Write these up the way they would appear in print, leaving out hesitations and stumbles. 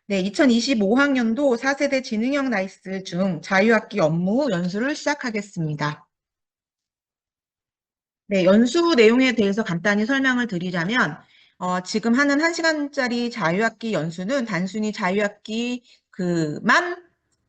네, 2025학년도 4세대 지능형 나이스 중 자유학기 업무 연수를 시작하겠습니다. 네, 연수 내용에 대해서 간단히 설명을 드리자면, 지금 하는 1시간짜리 자유학기 연수는 단순히 자유학기 그만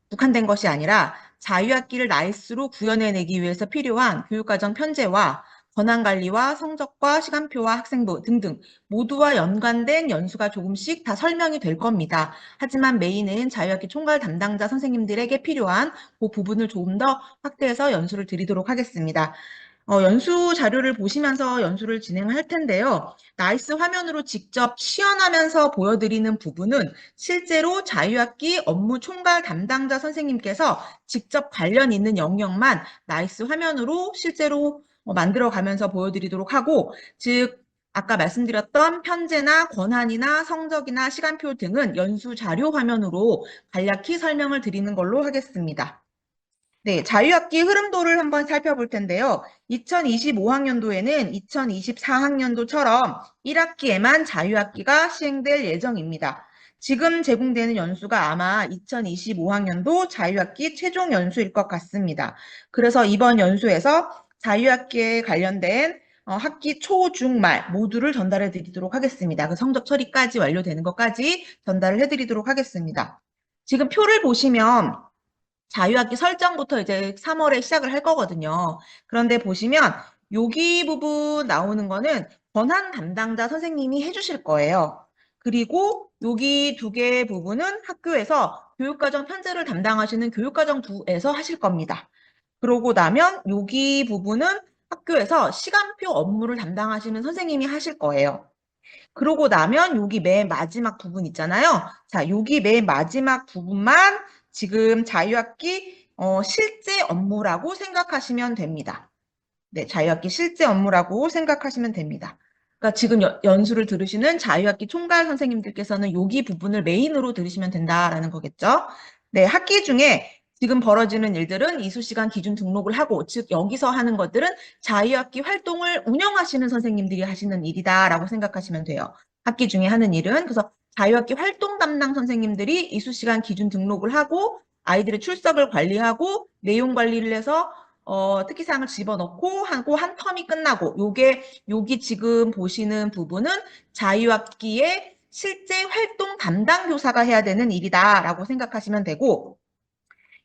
국한된 것이 아니라 자유학기를 나이스로 구현해내기 위해서 필요한 교육과정 편제와 권한관리와 성적과 시간표와 학생부 등등 모두와 연관된 연수가 조금씩 다 설명이 될 겁니다. 하지만 메인은 자유학기 총괄 담당자 선생님들에게 필요한 그 부분을 조금 더 확대해서 연수를 드리도록 하겠습니다. 연수 자료를 보시면서 연수를 진행할 텐데요. 나이스 화면으로 직접 시연하면서 보여드리는 부분은 실제로 자유학기 업무 총괄 담당자 선생님께서 직접 관련 있는 영역만 나이스 화면으로 실제로 만들어가면서 보여드리도록 하고, 즉 아까 말씀드렸던 편제나 권한이나 성적이나 시간표 등은 연수 자료 화면으로 간략히 설명을 드리는 걸로 하겠습니다. 네, 자유학기 흐름도를 한번 살펴볼 텐데요. 2025학년도에는 2024학년도처럼 1학기에만 자유학기가 시행될 예정입니다. 지금 제공되는 연수가 아마 2025학년도 자유학기 최종 연수일 것 같습니다. 그래서 이번 연수에서 자유학기에 관련된 학기 초, 중, 말 모두를 전달해 드리도록 하겠습니다. 그 성적 처리까지 완료되는 것까지 전달을 해드리도록 하겠습니다. 지금 표를 보시면 자유학기 설정부터 이제 3월에 시작을 할 거거든요. 그런데 보시면 여기 부분 나오는 거는 권한 담당자 선생님이 해주실 거예요. 그리고 여기 두 개의 부분은 학교에서 교육과정 편제를 담당하시는 교육과정부에서 하실 겁니다. 그러고 나면 여기 부분은 학교에서 시간표 업무를 담당하시는 선생님이 하실 거예요. 그러고 나면 여기 맨 마지막 부분 있잖아요. 자, 여기 맨 마지막 부분만 지금 자유학기 실제 업무라고 생각하시면 됩니다. 네, 자유학기 실제 업무라고 생각하시면 됩니다. 그러니까 지금 연수를 들으시는 자유학기 총괄 선생님들께서는 여기 부분을 메인으로 들으시면 된다라는 거겠죠. 네, 학기 중에 지금 벌어지는 일들은 이수시간 기준 등록을 하고, 즉 여기서 하는 것들은 자유학기 활동을 운영하시는 선생님들이 하시는 일이다라고 생각하시면 돼요. 학기 중에 하는 일은. 그래서 자유학기 활동 담당 선생님들이 이수시간 기준 등록을 하고 아이들의 출석을 관리하고 내용 관리를 해서 특기사항을 집어넣고 하고 한 텀이 끝나고 여기 지금 보시는 부분은 자유학기의 실제 활동 담당 교사가 해야 되는 일이다라고 생각하시면 되고,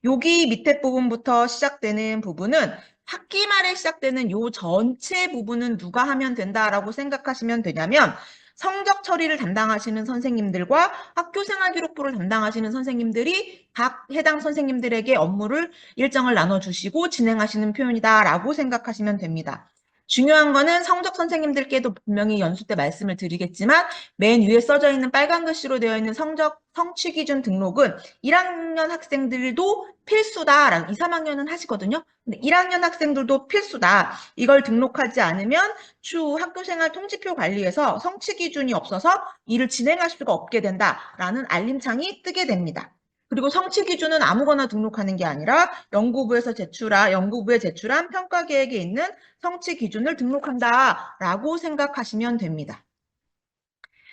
여기 밑에 부분부터 시작되는 부분은 학기 말에 시작되는 요 전체 부분은 누가 하면 된다라고 생각하시면 되냐면 성적 처리를 담당하시는 선생님들과 학교생활기록부를 담당하시는 선생님들이 각 해당 선생님들에게 업무를 일정을 나눠주시고 진행하시는 표현이다라고 생각하시면 됩니다. 중요한 거는 성적 선생님들께도 분명히 연수 때 말씀을 드리겠지만 맨 위에 써져 있는 빨간 글씨로 되어 있는 성취 기준 등록은 1학년 학생들도 필수다. 2, 3학년은 하시거든요. 근데 1학년 학생들도 필수다. 이걸 등록하지 않으면 추후 학교생활 통지표 관리에서 성취 기준이 없어서 일을 진행할 수가 없게 된다라는 알림창이 뜨게 됩니다. 그리고 성취 기준은 아무거나 등록하는 게 아니라 연구부에 제출한 평가 계획에 있는 성취 기준을 등록한다라고 생각하시면 됩니다.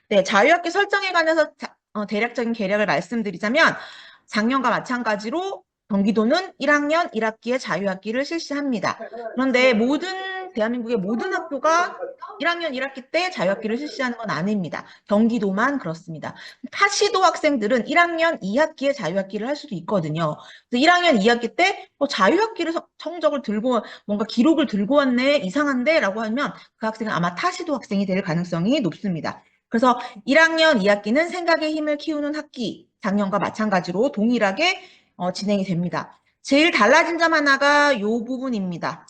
네, 자유학기 설정에 관해서 대략적인 계략을 말씀드리자면 작년과 마찬가지로 경기도는 1학년 1학기에 자유학기를 실시합니다. 그런데 대한민국의 모든 학교가 1학년 1학기 때 자유학기를 실시하는 건 아닙니다. 경기도만 그렇습니다. 타시도 학생들은 1학년 2학기에 자유학기를 할 수도 있거든요. 그래서 1학년 2학기 때 자유학기를 성적을 들고 뭔가 기록을 들고 왔네, 이상한데 라고 하면 그 학생은 아마 타시도 학생이 될 가능성이 높습니다. 그래서 1학년 2학기는 생각의 힘을 키우는 학기, 작년과 마찬가지로 동일하게 진행이 됩니다. 제일 달라진 점 하나가 이 부분입니다.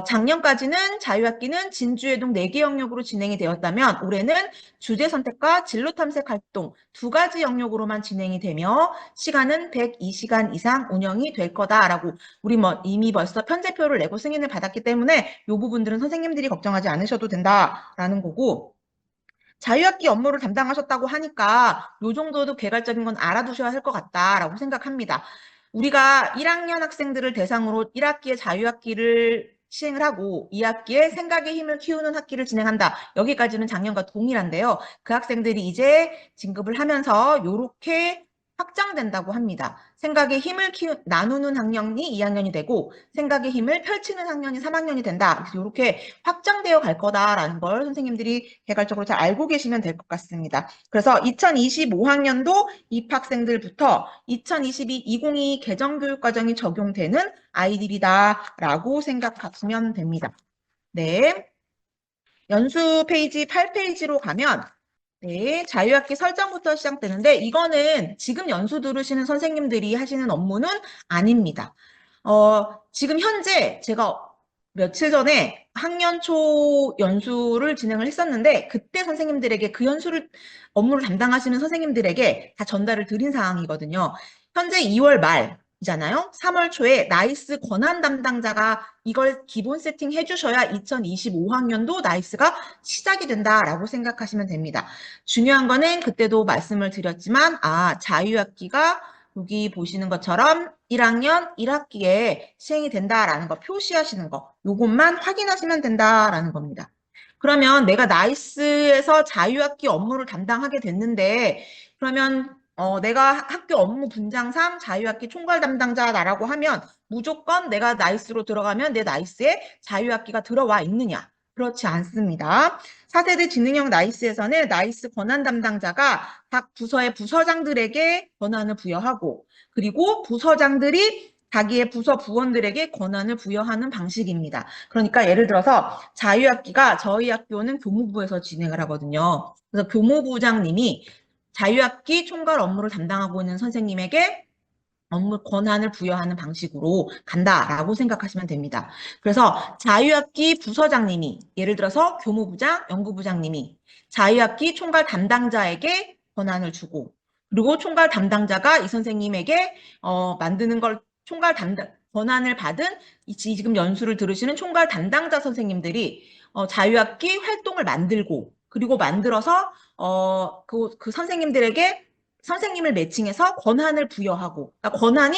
작년까지는 자유학기는 진주회동 4개 영역으로 진행이 되었다면 올해는 주제 선택과 진로 탐색 활동 2가지 영역으로만 진행이 되며 시간은 102시간 이상 운영이 될 거다라고 우리 이미 벌써 편제표를 내고 승인을 받았기 때문에 이 부분들은 선생님들이 걱정하지 않으셔도 된다라는 거고, 자유학기 업무를 담당하셨다고 하니까 요 정도도 개괄적인 건 알아두셔야 할 것 같다라고 생각합니다. 우리가 1학년 학생들을 대상으로 1학기에 자유학기를 시행을 하고 2학기에 생각의 힘을 키우는 학기를 진행한다. 여기까지는 작년과 동일한데요. 그 학생들이 이제 진급을 하면서 이렇게 확장된다고 합니다. 생각의 힘을 나누는 학년이 2학년이 되고 생각의 힘을 펼치는 학년이 3학년이 된다. 그래서 이렇게 확장되어 갈 거다라는 걸 선생님들이 개괄적으로 잘 알고 계시면 될 것 같습니다. 그래서 2025학년도 입학생들부터 2022 개정교육과정이 적용되는 아이들이다라고 생각하시면 됩니다. 네, 연수 페이지 8페이지로 가면 네, 자유학기 설정부터 시작되는데 이거는 지금 연수 들으시는 선생님들이 하시는 업무는 아닙니다. 지금 현재 제가 며칠 전에 학년 초 연수를 진행을 했었는데 그때 선생님들에게 그 업무를 담당하시는 선생님들에게 다 전달을 드린 사항이거든요. 현재 2월 말이잖아요. 3월 초에 나이스 권한 담당자가 이걸 기본 세팅 해주셔야 2025학년도 나이스가 시작이 된다라고 생각하시면 됩니다. 중요한 거는 그때도 말씀을 드렸지만 자유학기가 여기 보시는 것처럼 1학년 1학기에 시행이 된다라는 거 표시하시는 거 요것만 확인하시면 된다라는 겁니다. 그러면 내가 나이스에서 자유학기 업무를 담당하게 됐는데 그러면 내가 학교 업무 분장상 자유학기 총괄 담당자라고 하면 무조건 내가 나이스로 들어가면 내 나이스에 자유학기가 들어와 있느냐? 그렇지 않습니다. 4세대 지능형 나이스에서는 나이스 권한 담당자가 각 부서의 부서장들에게 권한을 부여하고 그리고 부서장들이 자기의 부서 부원들에게 권한을 부여하는 방식입니다. 그러니까 예를 들어서 자유학기가 저희 학교는 교무부에서 진행을 하거든요. 그래서 교무부장님이 자유학기 총괄 업무를 담당하고 있는 선생님에게 업무 권한을 부여하는 방식으로 간다라고 생각하시면 됩니다. 그래서 자유학기 부서장님이 예를 들어서 교무부장, 연구부장님이 자유학기 총괄 담당자에게 권한을 주고 그리고 총괄 담당자가 이 선생님에게 만드는 걸 총괄 담당 권한을 받은 지금 연수를 들으시는 총괄 담당자 선생님들이 자유학기 활동을 만들고 그리고 만들어서 그 선생님들에게 선생님을 매칭해서 권한을 부여하고 그러니까 권한이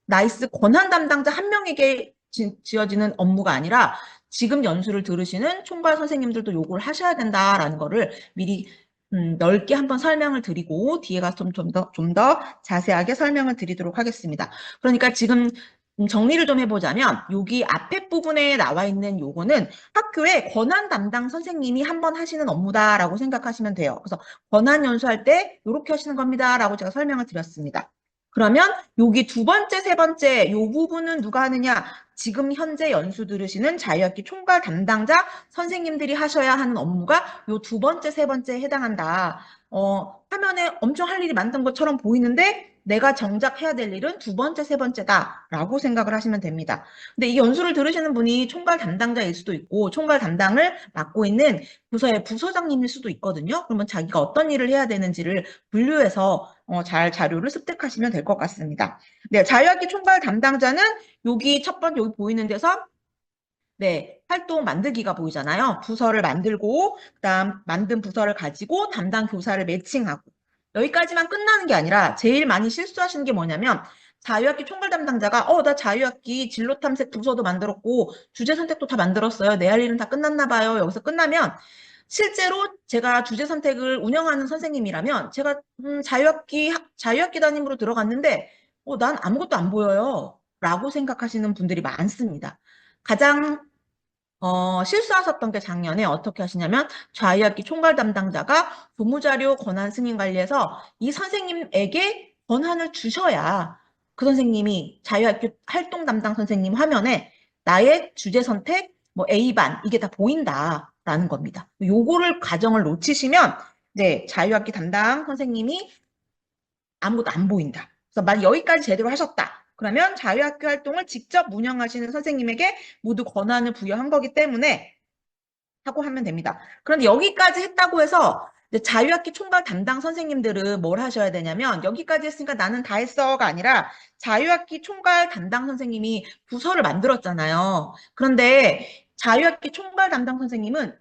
나이스 권한 담당자 한 명에게 지어지는 업무가 아니라 지금 연수를 들으시는 총괄 선생님들도 요걸 하셔야 된다라는 거를 미리 넓게 한번 설명을 드리고 뒤에 가서 좀 더 자세하게 설명을 드리도록 하겠습니다. 그러니까 지금 정리를 좀 해보자면 여기 앞에 부분에 나와 있는 요거는 학교의 권한 담당 선생님이 한번 하시는 업무다라고 생각하시면 돼요. 그래서 권한 연수할 때 이렇게 하시는 겁니다라고 제가 설명을 드렸습니다. 그러면 여기 두 번째, 세 번째 요 부분은 누가 하느냐? 지금 현재 연수 들으시는 자유학기 총괄 담당자 선생님들이 하셔야 하는 업무가 요 두 번째, 세 번째에 해당한다. 화면에 엄청 할 일이 많던 것처럼 보이는데 내가 정작 해야 될 일은 두 번째, 세 번째다라고 생각을 하시면 됩니다. 근데 이 연수를 들으시는 분이 총괄 담당자일 수도 있고 총괄 담당을 맡고 있는 부서의 부서장님일 수도 있거든요. 그러면 자기가 어떤 일을 해야 되는지를 분류해서 잘 자료를 습득하시면 될 것 같습니다. 네, 자유학기 총괄 담당자는 여기 첫 번째 여기 보이는 데서 네, 활동 만들기가 보이잖아요. 부서를 만들고 그다음 만든 부서를 가지고 담당 교사를 매칭하고 여기까지만 끝나는 게 아니라 제일 많이 실수하시는 게 뭐냐면 자유학기 총괄 담당자가 나 자유학기 진로 탐색 부서도 만들었고 주제 선택도 다 만들었어요. 내 할 일은 다 끝났나 봐요. 여기서 끝나면 실제로 제가 주제 선택을 운영하는 선생님이라면 제가 자유학기 담임으로 들어갔는데 난 아무것도 안 보여요. 라고 생각하시는 분들이 많습니다. 가장 실수하셨던 게 작년에 어떻게 하시냐면 자유학기 총괄 담당자가 교무자료 권한 승인 관리에서 이 선생님에게 권한을 주셔야 그 선생님이 자유학기 활동 담당 선생님 화면에 나의 주제 선택, 뭐 A반 이게 다 보인다라는 겁니다. 요거를 과정을 놓치시면 네, 자유학기 담당 선생님이 아무것도 안 보인다. 그래서 만약 여기까지 제대로 하셨다. 그러면 자유학교 활동을 직접 운영하시는 선생님에게 모두 권한을 부여한 거기 때문에 하고 하면 됩니다. 그런데 여기까지 했다고 해서 자유학기 총괄 담당 선생님들은 뭘 하셔야 되냐면 여기까지 했으니까 나는 다 했어가 아니라 자유학기 총괄 담당 선생님이 부서를 만들었잖아요. 그런데 자유학기 총괄 담당 선생님은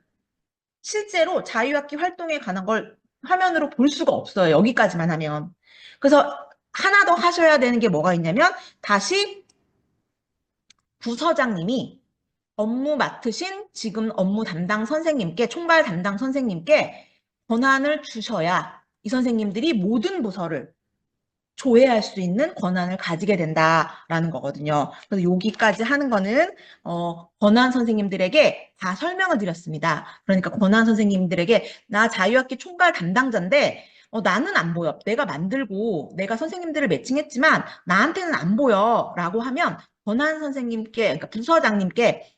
실제로 자유학기 활동에 관한 걸 화면으로 볼 수가 없어요. 여기까지만 하면. 그래서 하나 더 하셔야 되는 게 뭐가 있냐면 다시 부서장님이 업무 맡으신 지금 업무 담당 선생님께, 총괄 담당 선생님께 권한을 주셔야 이 선생님들이 모든 부서를 조회할 수 있는 권한을 가지게 된다라는 거거든요. 그래서 여기까지 하는 거는 권한 선생님들에게 다 설명을 드렸습니다. 그러니까 권한 선생님들에게 나 자유학기 총괄 담당자인데 나는 안 보여. 내가 만들고 내가 선생님들을 매칭했지만 나한테는 안 보여 라고 하면 권한 선생님께, 그러니까 부서장님께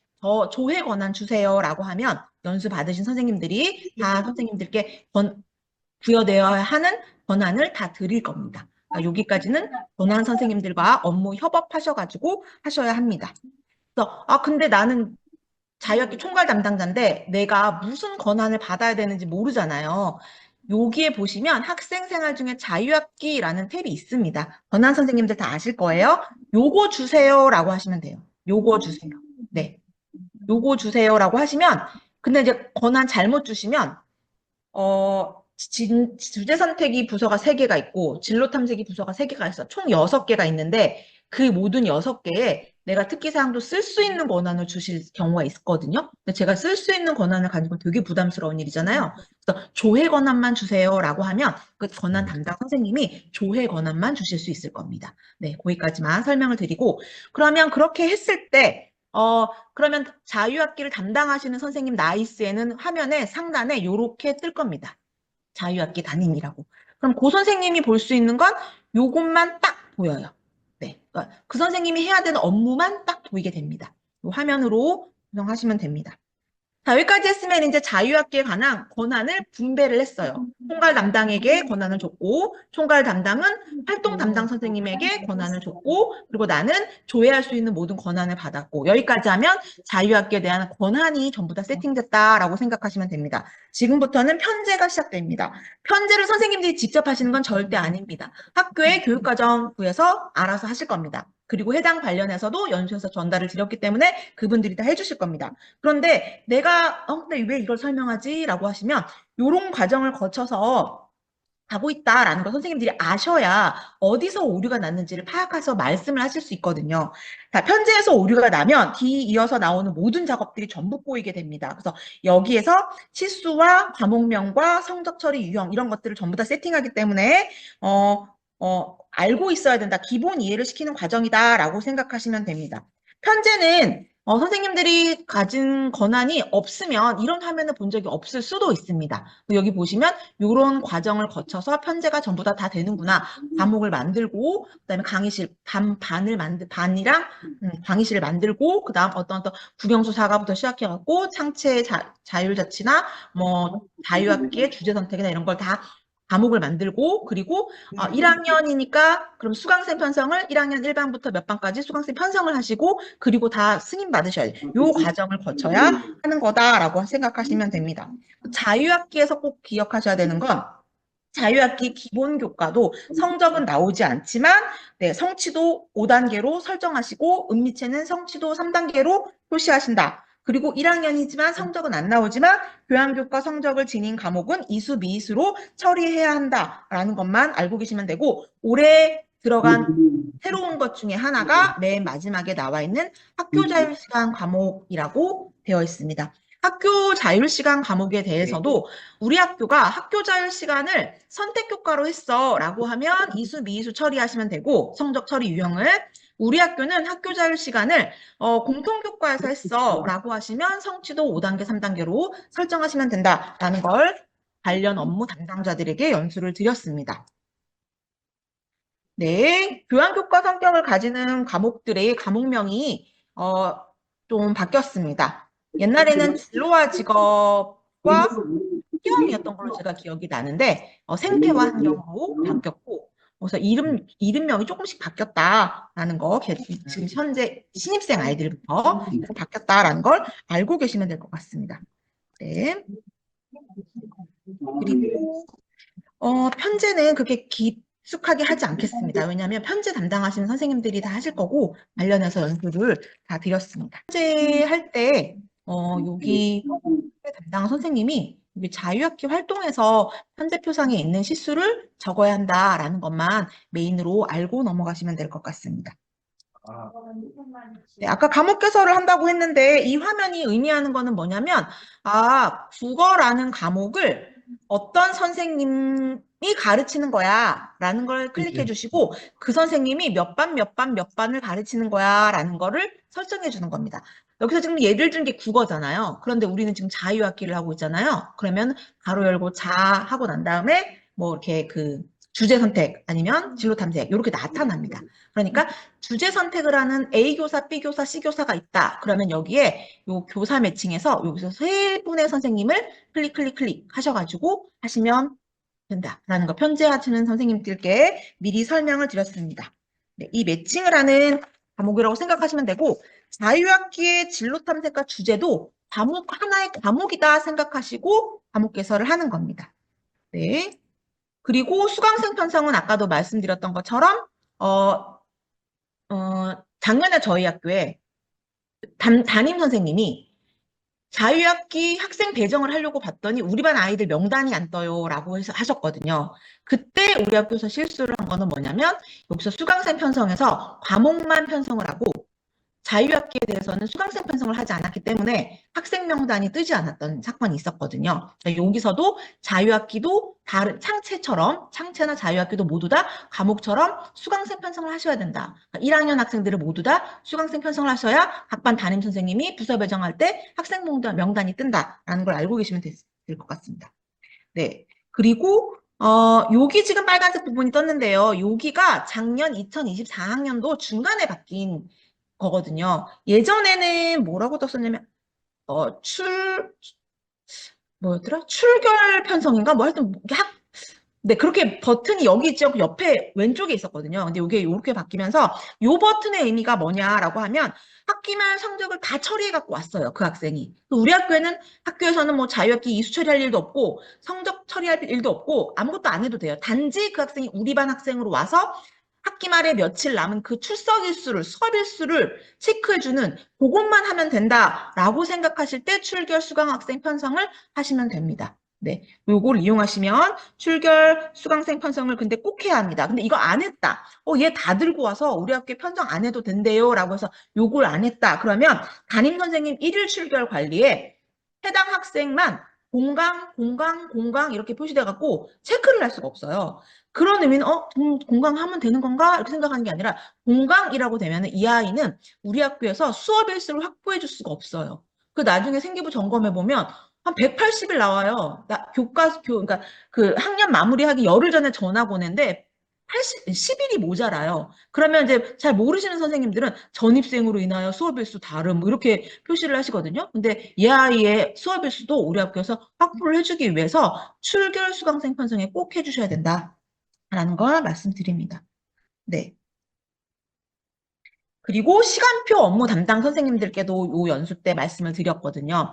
조회 권한 주세요라고 하면 연수 받으신 선생님들이 다 선생님들께 부여되어야 하는 권한을 다 드릴 겁니다. 여기까지는 권한 선생님들과 업무 협업하셔가지고 하셔야 합니다. 그래서 근데 나는 자유학기 총괄 담당자인데 내가 무슨 권한을 받아야 되는지 모르잖아요. 여기에 보시면 학생 생활 중에 자유학기라는 탭이 있습니다. 권한 선생님들 다 아실 거예요. 요거 주세요라고 하시면 돼요. 요거 주세요. 네. 요거 주세요라고 하시면 근데 이제 권한 잘못 주시면 주제 선택이 부서가 3개가 있고 진로 탐색이 부서가 3개가 있어. 총 6개가 있는데 그 모든 6개에 내가 특기사항도 쓸 수 있는 권한을 주실 경우가 있거든요. 근데 제가 쓸 수 있는 권한을 가지고 되게 부담스러운 일이잖아요. 그래서 조회 권한만 주세요라고 하면 그 권한 담당 선생님이 조회 권한만 주실 수 있을 겁니다. 네, 거기까지만 설명을 드리고 그러면 그렇게 했을 때 그러면 자유학기를 담당하시는 선생님 나이스에는 화면에 상단에 이렇게 뜰 겁니다. 자유학기 담임이라고. 그럼 그 선생님이 볼 수 있는 건 요것만 딱 보여요. 네. 그러니까 그 선생님이 해야 되는 업무만 딱 보이게 됩니다. 이 화면으로 구성하시면 됩니다. 자, 여기까지 했으면 이제 자유학기에 관한 권한을 분배를 했어요. 총괄 담당에게 권한을 줬고, 총괄 담당은 활동 담당 선생님에게 권한을 줬고, 그리고 나는 조회할 수 있는 모든 권한을 받았고, 여기까지 하면 자유학기에 대한 권한이 전부 다 세팅됐다라고 생각하시면 됩니다. 지금부터는 편제가 시작됩니다. 편제를 선생님들이 직접 하시는 건 절대 아닙니다. 학교의 교육과정부에서 알아서 하실 겁니다. 그리고 해당 관련해서도 연수에서 전달을 드렸기 때문에 그분들이 다 해주실 겁니다. 그런데 내가 근데 왜 이걸 설명하지? 라고 하시면 이런 과정을 거쳐서 가고 있다라는 걸 선생님들이 아셔야 어디서 오류가 났는지를 파악해서 말씀을 하실 수 있거든요. 자, 편제에서 오류가 나면 뒤이어서 나오는 모든 작업들이 전부 꼬이게 됩니다. 그래서 여기에서 치수와 과목명과 성적 처리 유형 이런 것들을 전부 다 세팅하기 때문에 알고 있어야 된다. 기본 이해를 시키는 과정이다라고 생각하시면 됩니다. 편제는 선생님들이 가진 권한이 없으면 이런 화면을 본 적이 없을 수도 있습니다. 여기 보시면 이런 과정을 거쳐서 편제가 전부 다 되는구나. 과목을 만들고 그다음에 강의실 반이랑 강의실을 만들고 그다음 어떤 국영수 사과부터 시작해갖고 창체 자율자치나 뭐 자유학기의 주제 선택이나 이런 걸 다 과목을 만들고 그리고 1학년이니까 그럼 수강생 편성을 1학년 1반부터 몇 반까지 수강생 편성을 하시고 그리고 다 승인 받으셔야 돼요. 이 과정을 거쳐야 하는 거다라고 생각하시면 됩니다. 자유학기에서 꼭 기억하셔야 되는 건 자유학기 기본교과도 성적은 나오지 않지만 성취도 5단계로 설정하시고 은미체는 성취도 3단계로 표시하신다. 그리고 1학년이지만 성적은 안 나오지만 교양교과 성적을 지닌 과목은 이수, 미이수로 처리해야 한다라는 것만 알고 계시면 되고 올해 들어간 새로운 것 중에 하나가 맨 마지막에 나와 있는 학교자율시간 과목이라고 되어 있습니다. 학교 자율시간 과목에 대해서도 우리 학교가 학교 자율시간을 선택교과로 했어 라고 하면 이수, 미이수 처리하시면 되고 성적 처리 유형을 우리 학교는 학교 자율시간을 공통교과에서 했어 라고 하시면 성취도 5단계, 3단계로 설정하시면 된다라는 걸 관련 업무 담당자들에게 연수를 드렸습니다. 네, 교양교과 성격을 가지는 과목들의 과목명이 좀 바뀌었습니다. 옛날에는 진로와 직업과 환경이었던 걸로 제가 기억이 나는데 생태와 환경으로 바뀌었고 그래서 이름명이 조금씩 바뀌었다라는 거 지금 현재 신입생 아이들부터 바뀌었다라는 걸 알고 계시면 될 것 같습니다. 네. 그리고 편제는 그렇게 깊숙하게 하지 않겠습니다. 왜냐하면 편제 담당하시는 선생님들이 다 하실 거고 관련해서 연수를 다 드렸습니다. 편제할 때 여기 담당 선생님이 여기 자유학기 활동에서 편제표상에 있는 실수를 적어야 한다라는 것만 메인으로 알고 넘어가시면 될 것 같습니다. 네, 아까 과목 개설을 한다고 했는데 이 화면이 의미하는 거는 뭐냐면 국어라는 과목을 어떤 선생님이 가르치는 거야 라는 걸 클릭해 주시고 그 선생님이 몇 반, 몇 반, 몇 반을 가르치는 거야 라는 거를 설정해 주는 겁니다. 여기서 지금 예를 든 게 국어잖아요. 그런데 우리는 지금 자유학기를 하고 있잖아요. 그러면 가로 열고 자 하고 난 다음에 뭐 이렇게 그 주제 선택 아니면 진로 탐색 이렇게 나타납니다. 그러니까 주제 선택을 하는 A 교사, B 교사, C 교사가 있다. 그러면 여기에 요 교사 매칭에서 여기서 세 분의 선생님을 클릭 하셔가지고 하시면 된다라는 거 편제하시는 선생님들께 미리 설명을 드렸습니다. 네, 이 매칭을 하는 과목이라고 생각하시면 되고 자유학기의 진로 탐색과 주제도 하나의 과목이다 생각하시고 과목 개설을 하는 겁니다. 네. 그리고 수강생 편성은 아까도 말씀드렸던 것처럼 작년에 저희 학교에 담임 선생님이 자유학기 학생 배정을 하려고 봤더니 우리 반 아이들 명단이 안 떠요라고 하셨거든요. 그때 우리 학교에서 실수를 한 거는 뭐냐면 여기서 수강생 편성에서 과목만 편성을 하고 자유학기에 대해서는 수강생 편성을 하지 않았기 때문에 학생 명단이 뜨지 않았던 사건이 있었거든요. 여기서도 자유학기도 다른 창체나 자유학기도 모두 다 과목처럼 수강생 편성을 하셔야 된다. 1학년 학생들을 모두 다 수강생 편성을 하셔야 각반 담임 선생님이 부서 배정할 때 학생 명단이 뜬다라는 걸 알고 계시면 될 것 같습니다. 네. 그리고 여기 지금 빨간색 부분이 떴는데요. 여기가 작년 2024학년도 중간에 바뀐 거거든요. 예전에는 뭐라고 떴었냐면 뭐였더라? 출결 편성인가? 뭐 하여튼 네, 그렇게 버튼이 여기 있죠. 그 옆에 왼쪽에 있었거든요. 근데 이게 이렇게 바뀌면서 이 버튼의 의미가 뭐냐라고 하면 학기말 성적을 다 처리해 갖고 왔어요. 그 학생이. 우리 학교에서는 뭐 자유학기 이수 처리할 일도 없고 성적 처리할 일도 없고 아무것도 안 해도 돼요. 단지 그 학생이 우리 반 학생으로 와서 학기 말에 며칠 남은 그 출석 일수를, 수업 일수를 체크해주는 그것만 하면 된다라고 생각하실 때 출결 수강학생 편성을 하시면 됩니다. 네, 요걸 이용하시면 출결 수강생 편성을 근데 꼭 해야 합니다. 근데 이거 안 했다. 얘 다 들고 와서 우리 학교에 편성 안 해도 된대요. 라고 해서 요걸 안 했다. 그러면 담임 선생님 1일 출결 관리에 해당 학생만 공강 이렇게 표시돼 갖고 체크를 할 수가 없어요. 그런 의미는 공강하면 되는 건가? 이렇게 생각하는 게 아니라 공강이라고 되면 이 아이는 우리 학교에서 수업 일수를 확보해 줄 수가 없어요. 그 나중에 생기부 점검해 보면 한 180일 나와요. 그러니까 그 학년 마무리하기 열흘 전에 전학 오는데 10일이 모자라요. 그러면 이제 잘 모르시는 선생님들은 전입생으로 인하여 수업일수 다름 뭐 이렇게 표시를 하시거든요. 근데 이 아이의 수업일수도 우리 학교에서 확보를 해주기 위해서 출결 수강생 편성에 꼭 해주셔야 된다라는 걸 말씀드립니다. 네. 그리고 시간표 업무 담당 선생님들께도 요 연수 때 말씀을 드렸거든요.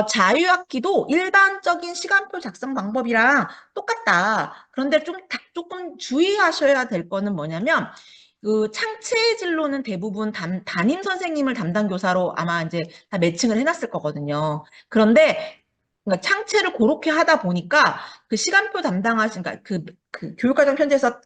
자유학기도 일반적인 시간표 작성 방법이랑 똑같다. 그런데 조금 주의하셔야 될 거는 뭐냐면, 그 창체 진로는 대부분 담임 선생님을 담당 교사로 아마 이제 다 매칭을 해놨을 거거든요. 그런데 그러니까 창체를 그렇게 하다 보니까 그 시간표 담당하신, 그러니까 그 교육과정 편제에서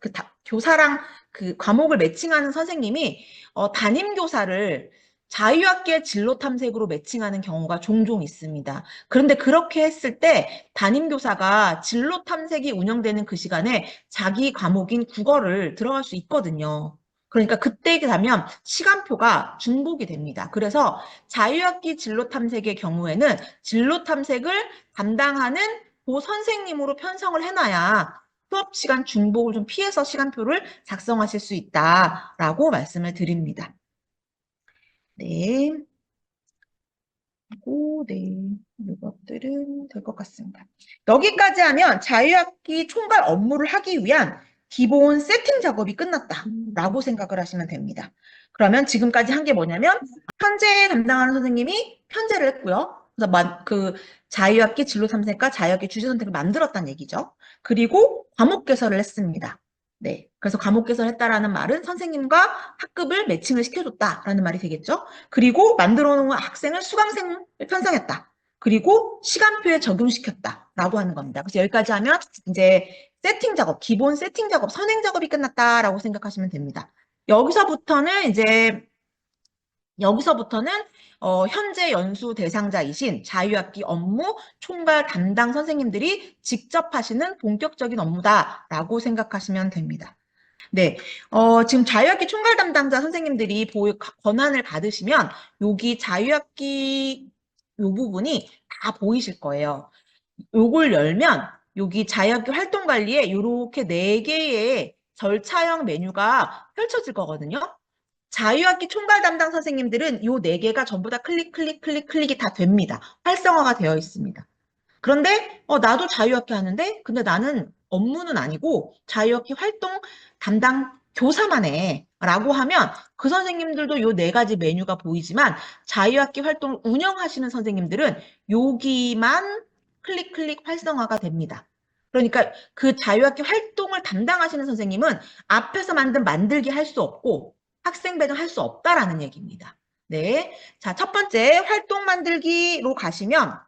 교사랑 그 과목을 매칭하는 선생님이 담임 교사를 자유학기의 진로 탐색으로 매칭하는 경우가 종종 있습니다. 그런데 그렇게 했을 때 담임 교사가 진로 탐색이 운영되는 그 시간에 자기 과목인 국어를 들어갈 수 있거든요. 그러니까 그때 가면 시간표가 중복이 됩니다. 그래서 자유학기 진로 탐색의 경우에는 진로 탐색을 담당하는 그 선생님으로 편성을 해놔야 수업 시간 중복을 좀 피해서 시간표를 작성하실 수 있다라고 말씀을 드립니다. 네. 네. 이것들은 될 것 같습니다. 여기까지 하면 자유학기 총괄 업무를 하기 위한 기본 세팅 작업이 끝났다라고 생각을 하시면 됩니다. 그러면 지금까지 한 게 뭐냐면 편제 담당하는 선생님이 편제를 했고요. 그래서 그 자유학기 진로 탐색과 자유학기 주제 선택을 만들었다는 얘기죠. 그리고 과목 개설을 했습니다. 네. 그래서 과목 개설했다라는 말은 선생님과 학급을 매칭을 시켜줬다라는 말이 되겠죠. 그리고 만들어 놓은 학생을 수강생을 편성했다. 그리고 시간표에 적용시켰다라고 하는 겁니다. 그래서 여기까지 하면 이제 세팅 작업, 기본 세팅 작업, 선행 작업이 끝났다라고 생각하시면 됩니다. 여기서부터는 이제 여기서부터는 현재 연수 대상자이신 자유학기 업무 총괄 담당 선생님들이 직접 하시는 본격적인 업무다라고 생각하시면 됩니다. 네, 지금 자유학기 총괄 담당자 선생님들이 권한을 받으시면 여기 자유학기 요 부분이 다 보이실 거예요. 요걸 열면 여기 자유학기 활동관리에 이렇게 4개의 절차형 메뉴가 펼쳐질 거거든요. 자유학기 총괄 담당 선생님들은 요 4개가 전부 다 클릭이 다 됩니다. 활성화가 되어 있습니다. 그런데 나도 자유학기 하는데 근데 나는 업무는 아니고 자유학기 활동 담당 교사만 해 라고 하면 그 선생님들도 요 4가지 메뉴가 보이지만 자유학기 활동을 운영하시는 선생님들은 여기만 클릭 활성화가 됩니다. 그러니까 그 자유학기 활동을 담당하시는 선생님은 앞에서 만들기 할 수 없고 학생 배정 할 수 없다라는 얘기입니다. 네. 자, 첫 번째 활동 만들기로 가시면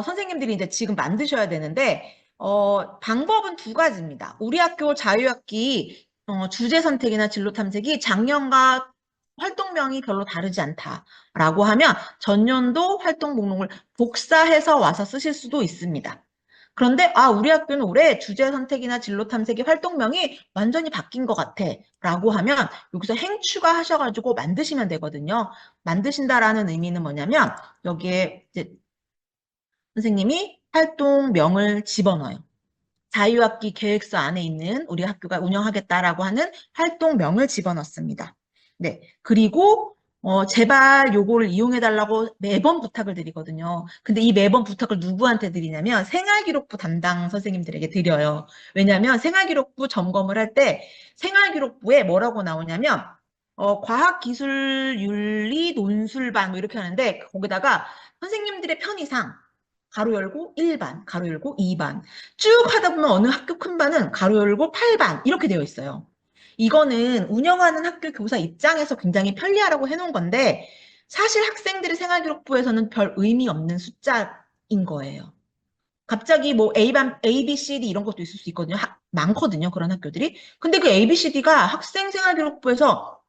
선생님들이 이제 지금 만드셔야 되는데, 방법은 2가지입니다. 우리 학교 자유학기 주제 선택이나 진로 탐색이 작년과 활동명이 별로 다르지 않다라고 하면 전년도 활동 목록을 복사해서 와서 쓰실 수도 있습니다. 그런데 우리 학교는 올해 주제 선택이나 진로 탐색의 활동명이 완전히 바뀐 것 같아 라고 하면 여기서 행추가 하셔가지고 만드시면 되거든요. 만드신다라는 의미는 뭐냐면 여기에 이제 선생님이 활동명을 집어넣어요. 자유학기 계획서 안에 있는 우리 학교가 운영하겠다라고 하는 활동명을 집어넣습니다. 네. 그리고 제발 요거를 이용해달라고 매번 부탁을 드리거든요. 근데 이 매번 부탁을 누구한테 드리냐면 생활기록부 담당 선생님들에게 드려요. 왜냐하면 생활기록부 점검을 할 때 생활기록부에 뭐라고 나오냐면 과학기술윤리 논술반 뭐 이렇게 하는데 거기다가 선생님들의 편의상 가로 열고 1반, 가로 열고 2반. 쭉 하다 보면 어느 학교 큰 반은 가로 열고 8반 이렇게 되어 있어요. 이거는 운영하는 학교 교사 입장에서 굉장히 편리하라고 해놓은 건데 사실 학생들의 생활기록부에서는 별 의미 없는 숫자인 거예요. 갑자기 뭐 A반, A, B, C, D 이런 것도 있을 수 있거든요. 많거든요. 그런 학교들이. 근데 그 A, B, C, D가 학생 생활기록부에서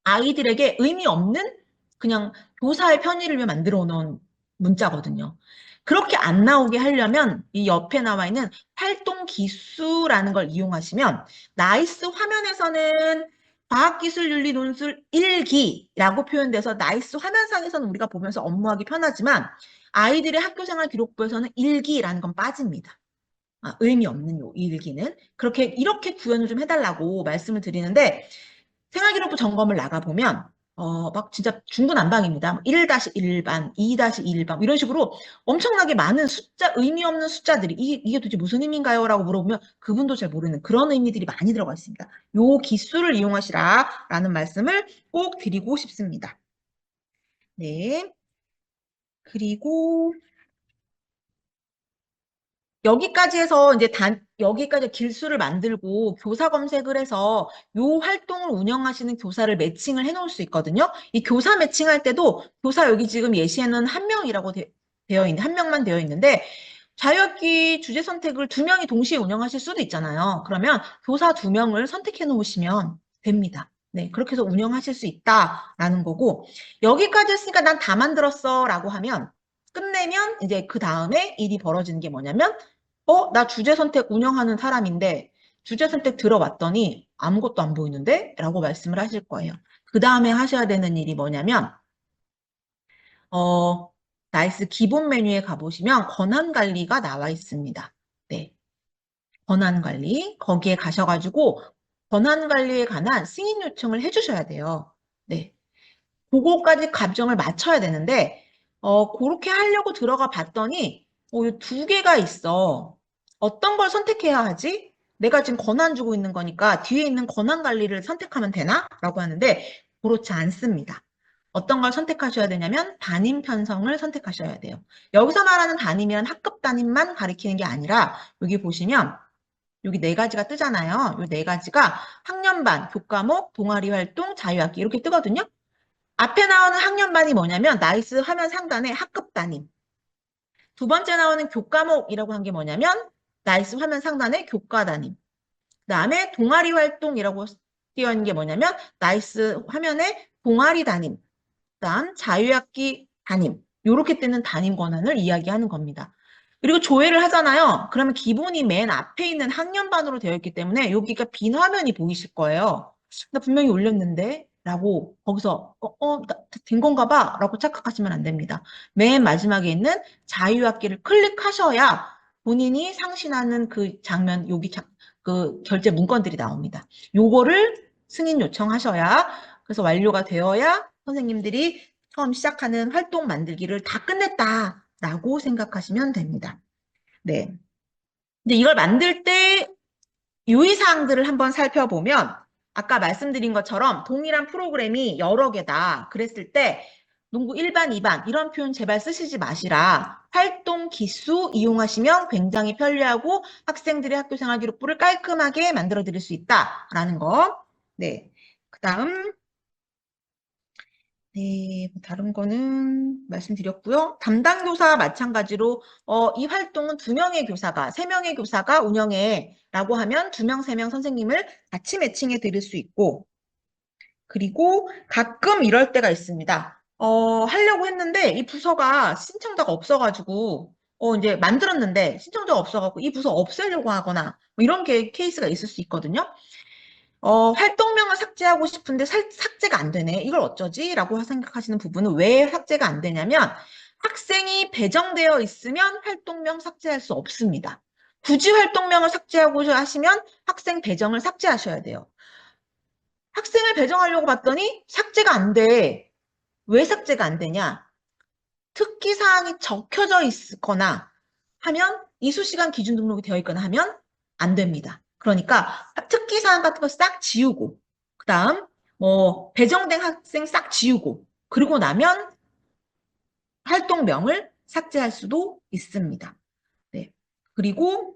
아이들에게 의미 없는 그냥 교사의 편의를 위해 만들어 놓은 문자거든요. 그렇게 안 나오게 하려면 이 옆에 나와 있는 활동 기수라는 걸 이용하시면 나이스 화면에서는 과학기술윤리 논술 1기라고 표현돼서 나이스 화면상에서는 우리가 보면서 업무하기 편하지만 아이들의 학교생활 기록부에서는 1기라는 건 빠집니다. 의미 없는 요 일기는 이렇게 구현을 좀 해달라고 말씀을 드리는데 생활기록부 점검을 나가보면 막 진짜 중구난방입니다. 1-1반, 2-1반 이런 식으로 엄청나게 많은 의미 없는 숫자들이 이게 도대체 무슨 의미인가요? 라고 물어보면 그분도 잘 모르는 그런 의미들이 많이 들어가 있습니다. 요 기수를 이용하시라라는 말씀을 꼭 드리고 싶습니다. 네. 그리고 여기까지 해서 이제 여기까지 길수를 만들고 교사 검색을 해서 요 활동을 운영하시는 교사를 매칭을 해 놓을 수 있거든요. 이 교사 매칭할 때도 교사 여기 지금 예시에는 한 명이라고 되어 있는, 한 명만 되어 있는데 자유학기 주제 선택을 2명이 동시에 운영하실 수도 있잖아요. 그러면 교사 2명을 선택해 놓으시면 됩니다. 네, 그렇게 해서 운영하실 수 있다라는 거고 여기까지 했으니까 난 다 만들었어 라고 하면 끝내면 이제 그 다음에 일이 벌어지는 게 뭐냐면 나 주제 선택 운영하는 사람인데 주제 선택 들어왔더니 아무것도 안 보이는데? 라고 말씀을 하실 거예요. 그 다음에 하셔야 되는 일이 뭐냐면 나이스 기본 메뉴에 가보시면 권한관리가 나와 있습니다. 네, 권한관리 거기에 가셔가지고 권한관리에 관한 승인 요청을 해주셔야 돼요. 네, 그거까지 감정을 맞춰야 되는데 그렇게 하려고 들어가 봤더니 2개가 있어. 어떤 걸 선택해야 하지? 내가 지금 권한 주고 있는 거니까 뒤에 있는 권한 관리를 선택하면 되나? 라고 하는데 그렇지 않습니다. 어떤 걸 선택하셔야 되냐면 담임 편성을 선택하셔야 돼요. 여기서 말하는 담임이란 학급 담임만 가리키는 게 아니라 여기 보시면 여기 4가지가 뜨잖아요. 이 4가지가 학년반, 교과목, 동아리 활동, 자유학기 이렇게 뜨거든요. 앞에 나오는 학년반이 뭐냐면 나이스 화면 상단에 학급 담임. 2번째 나오는 교과목이라고 한 게 뭐냐면 나이스 화면 상단에 교과 담임. 그다음에 동아리 활동이라고 되어 있는 게 뭐냐면 나이스 화면에 동아리 담임, 그다음 자유학기 담임, 요렇게 뜨는 담임 권한을 이야기하는 겁니다. 그리고 조회를 하잖아요. 그러면 기본이 맨 앞에 있는 학년반으로 되어 있기 때문에 여기가 빈 화면이 보이실 거예요. 나 분명히 올렸는데? 라고 거기서 된 건가 봐 라고 착각하시면 안 됩니다. 맨 마지막에 있는 자유학기를 클릭하셔야 본인이 상신하는 그 장면, 그 결제 문건들이 나옵니다. 요거를 승인 요청하셔야, 그래서 완료가 되어야 선생님들이 처음 시작하는 활동 만들기를 다 끝냈다라고 생각하시면 됩니다. 네. 근데 이걸 만들 때 유의사항들을 한번 살펴보면 아까 말씀드린 것처럼 동일한 프로그램이 여러 개다 그랬을 때 농구 1반, 2반 이런 표현 제발 쓰시지 마시라. 활동 기수 이용하시면 굉장히 편리하고 학생들의 학교생활 기록부를 깔끔하게 만들어 드릴 수 있다라는 거. 네. 그다음 네, 뭐 다른 거는 말씀드렸고요. 담당 교사 마찬가지로 이 활동은 2명의 교사가, 3명의 교사가 운영해라고 하면 2명, 3명 선생님을 같이 매칭해 드릴 수 있고, 그리고 가끔 이럴 때가 있습니다. 하려고 했는데 이 부서가 신청자가 없어가지고 이제 만들었는데 신청자가 없어가지고 이 부서 없애려고 하거나 뭐 이런 케이스가 있을 수 있거든요. 활동명을 삭제하고 싶은데 삭제가 안 되네. 이걸 어쩌지? 라고 생각하시는 부분은 왜 삭제가 안 되냐면 학생이 배정되어 있으면 활동명 삭제할 수 없습니다. 굳이 활동명을 삭제하고 하시면 학생 배정을 삭제하셔야 돼요. 학생을 배정하려고 봤더니 삭제가 안 돼. 왜 삭제가 안 되냐? 특기사항이 적혀져 있거나 하면 이수시간 기준 등록이 되어 있거나 하면 안 됩니다. 그러니까 특기사항 같은 거 싹 지우고 그 다음 뭐 배정된 학생 싹 지우고 그리고 나면 활동명을 삭제할 수도 있습니다. 네. 그리고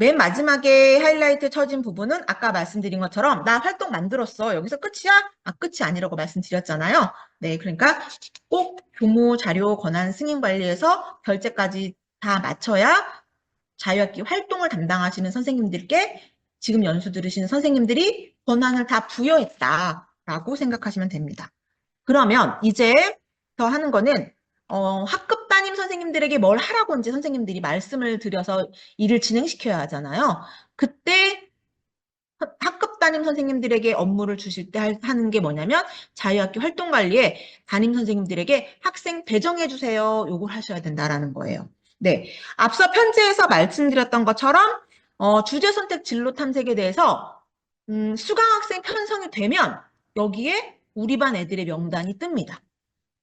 맨 마지막에 하이라이트 쳐진 부분은 아까 말씀드린 것처럼 나 활동 만들었어. 여기서 끝이야? 끝이 아니라고 말씀드렸잖아요. 네, 그러니까 꼭 교무 자료 권한 승인 관리에서 결제까지 다 마쳐야 자유학기 활동을 담당하시는 선생님들께 지금 연수 들으시는 선생님들이 권한을 다 부여했다라고 생각하시면 됩니다. 그러면 이제 더 하는 거는 학급 담임 선생님들에게 뭘 하라고 이제 선생님들이 말씀을 드려서 일을 진행시켜야 하잖아요. 그때 학급 담임 선생님들에게 업무를 주실 때 하는 게 뭐냐면 자유학기 활동관리에 담임 선생님들에게 학생 배정해 주세요. 요걸 하셔야 된다라는 거예요. 네, 앞서 편지에서 말씀드렸던 것처럼 주제 선택 진로 탐색에 대해서 수강학생 편성이 되면 여기에 우리 반 애들의 명단이 뜹니다.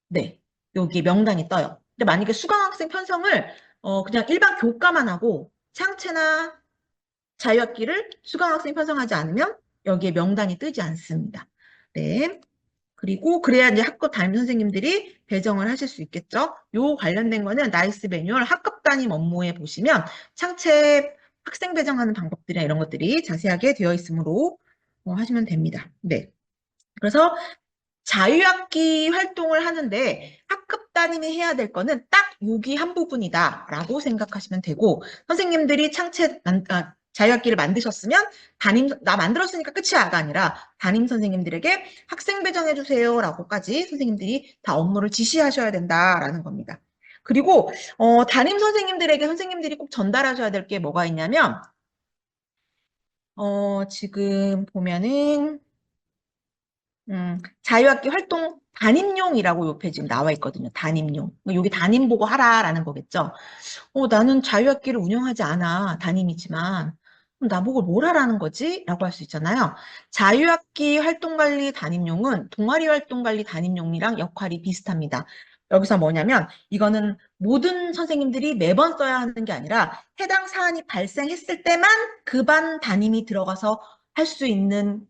네, 여기 명단이 떠요. 근데 만약에 수강학생 편성을 그냥 일반 교과만 하고 창체나 자유학기를 수강학생 편성하지 않으면 여기에 명단이 뜨지 않습니다. 네. 그리고 그래야 이제 학급 담임 선생님들이 배정을 하실 수 있겠죠. 요 관련된 거는 나이스 매뉴얼 학급 담임 업무에 보시면 창체 학생 배정하는 방법들이나 이런 것들이 자세하게 되어 있으므로 하시면 됩니다. 네. 그래서 자유학기 활동을 하는데 학급 담임이 해야 될 거는 딱 여기 한 부분이다라고 생각하시면 되고 선생님들이 자유학기를 만드셨으면 나 만들었으니까 끝이야가 아니라 담임 선생님들에게 학생 배정해 주세요라고까지 선생님들이 다 업무를 지시하셔야 된다라는 겁니다. 그리고 담임 선생님들에게 선생님들이 꼭 전달하셔야 될 게 뭐가 있냐면 지금 보면은 자유학기 활동 담임용이라고 옆에 지금 나와 있거든요. 담임용. 여기 담임 보고 하라라는 거겠죠. 나는 자유학기를 운영하지 않아. 담임이지만. 그럼 나보고 뭘 하라는 거지? 라고 할 수 있잖아요. 자유학기 활동관리 담임용은 동아리 활동관리 담임용이랑 역할이 비슷합니다. 여기서 뭐냐면 이거는 모든 선생님들이 매번 써야 하는 게 아니라 해당 사안이 발생했을 때만 그 반 담임이 들어가서 할 수 있는